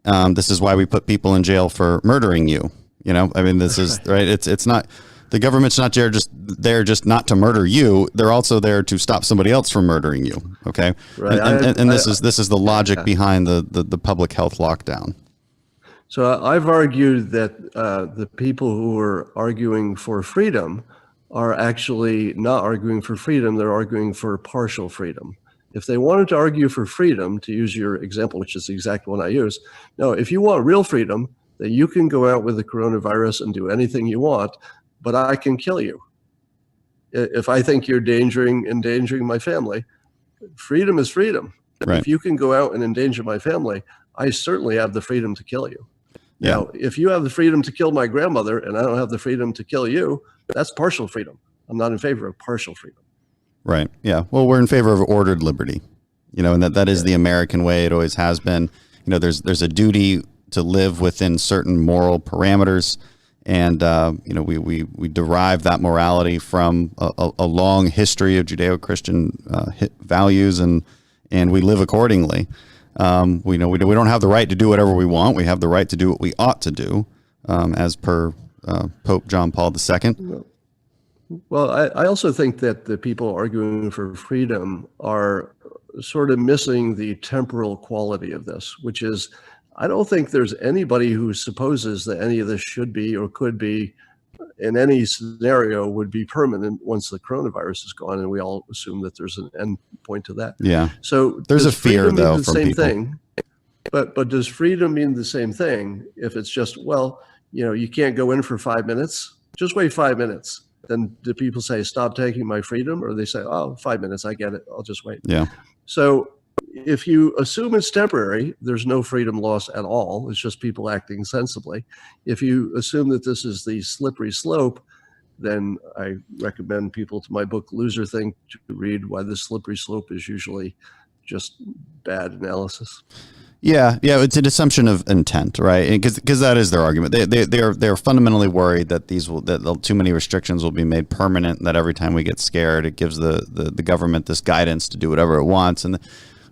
This is why we put people in jail for murdering you. You know, I mean, this is right. It's not, the government's not there just not to murder you. They're also there to stop somebody else from murdering you. Okay. Right. And this is the logic behind the public health lockdown. So I've argued that the people who are arguing for freedom are actually not arguing for freedom. They're arguing for partial freedom. If they wanted to argue for freedom, to use your example, which is the exact one I use, no, if you want real freedom, then you can go out with the coronavirus and do anything you want, but I can kill you. If I think you're endangering my family, freedom is freedom. Right. If you can go out and endanger my family, I certainly have the freedom to kill you. Yeah. Now, if you have the freedom to kill my grandmother and I don't have the freedom to kill you, that's partial freedom. I'm not in favor of partial freedom. Right. Yeah. Well, we're in favor of ordered liberty, you know, and that is the American way. It always has been. You know, there's a duty to live within certain moral parameters. And, you know, we derive that morality from a long history of Judeo-Christian values, and we live accordingly. We don't have the right to do whatever we want. We have the right to do what we ought to do, as per Pope John Paul II. Well, I also think that the people arguing for freedom are sort of missing the temporal quality of this, which is, I don't think there's anybody who supposes that any of this should be or could be in any scenario would be permanent once the coronavirus is gone, and we all assume that there's an end point to that. Yeah. So there's a fear though from people. Thing, but does freedom mean the same thing if it's just, well, you know, you can't go in for 5 minutes, just wait 5 minutes? Then do people say, stop taking my freedom? Or they say, oh, 5 minutes, I get it, I'll just wait. Yeah. So if you assume it's temporary, there's no freedom loss at all. It's just people acting sensibly. If you assume that this is the slippery slope, then I recommend people to my book, Loser Think, to read why the slippery slope is usually just bad analysis. Yeah, it's an assumption of intent, right? Because that is their argument. They're fundamentally worried that that too many restrictions will be made permanent. That every time we get scared, it gives the government this guidance to do whatever it wants, and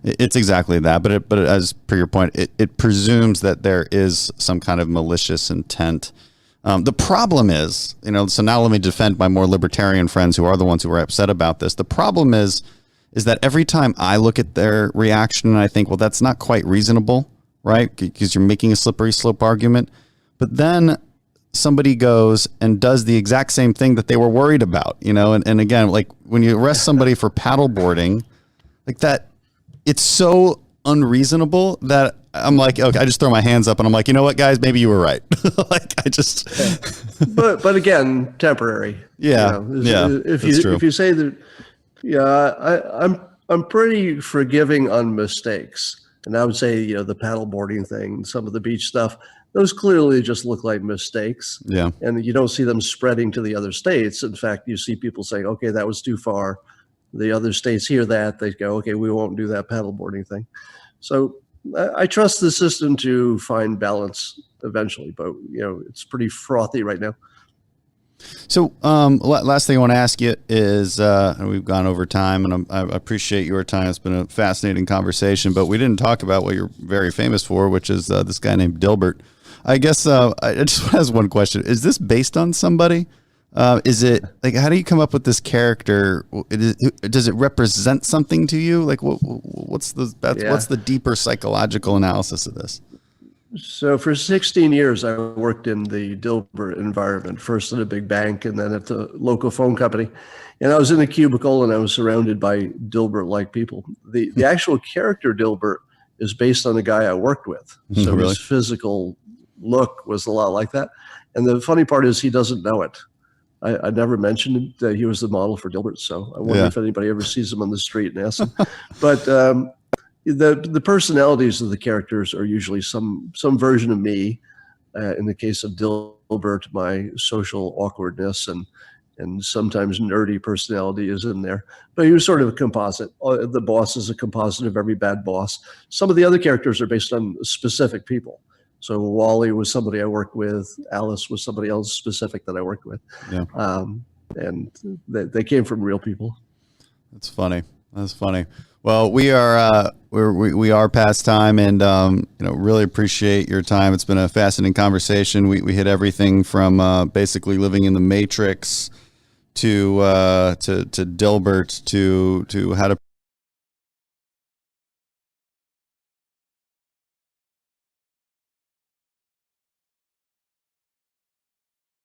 it's exactly that. But as per your point, it presumes that there is some kind of malicious intent. The problem is, you know, so now let me defend my more libertarian friends who are the ones who are upset about this. The problem is that every time I look at their reaction and I think, well, that's not quite reasonable, right? Because you're making a slippery slope argument. But then somebody goes and does the exact same thing that they were worried about, you know? And again, like when you arrest somebody for paddleboarding, like that, it's so unreasonable that I'm like, okay, I just throw my hands up and I'm like, you know what, guys, maybe you were right. Like I just, but again, temporary. Yeah. You know, if you say that, yeah, I'm pretty forgiving on mistakes, and I would say, you know, the paddleboarding thing, some of the beach stuff, those clearly just look like mistakes. Yeah, and you don't see them spreading to the other states. In fact, you see people saying, "Okay, that was too far." The other states hear that, they go, "Okay, we won't do that paddleboarding thing." So I trust the system to find balance eventually, but you know, it's pretty frothy right now. So last thing I want to ask you is, we've gone over time, and I appreciate your time. It's been a fascinating conversation, but we didn't talk about what you're very famous for, which is this guy named Dilbert. I guess I just want to ask one question. Is this based on somebody? Is it like, how do you come up with this character? Does it represent something to you? Like what's the deeper psychological analysis of this? So for 16 years, I worked in the Dilbert environment, first at a big bank and then at the local phone company. And I was in a cubicle and I was surrounded by Dilbert-like people. The actual character Dilbert is based on a guy I worked with. So really? His physical look was a lot like that. And the funny part is he doesn't know it. I never mentioned that he was the model for Dilbert. So I wonder if anybody ever sees him on the street and asks him. But the personalities of the characters are usually some version of me. In the case of Dilbert, my social awkwardness and and sometimes nerdy personality is in there. But he was sort of a composite. The boss is a composite of every bad boss. Some of the other characters are based on specific people. So Wally was somebody I worked with. Alice was somebody else specific that I worked with. Yeah. And they came from real people. That's funny. That's funny. Well, we are past time, and really appreciate your time. It's been a fascinating conversation. We hit everything from basically living in the Matrix to Dilbert to how to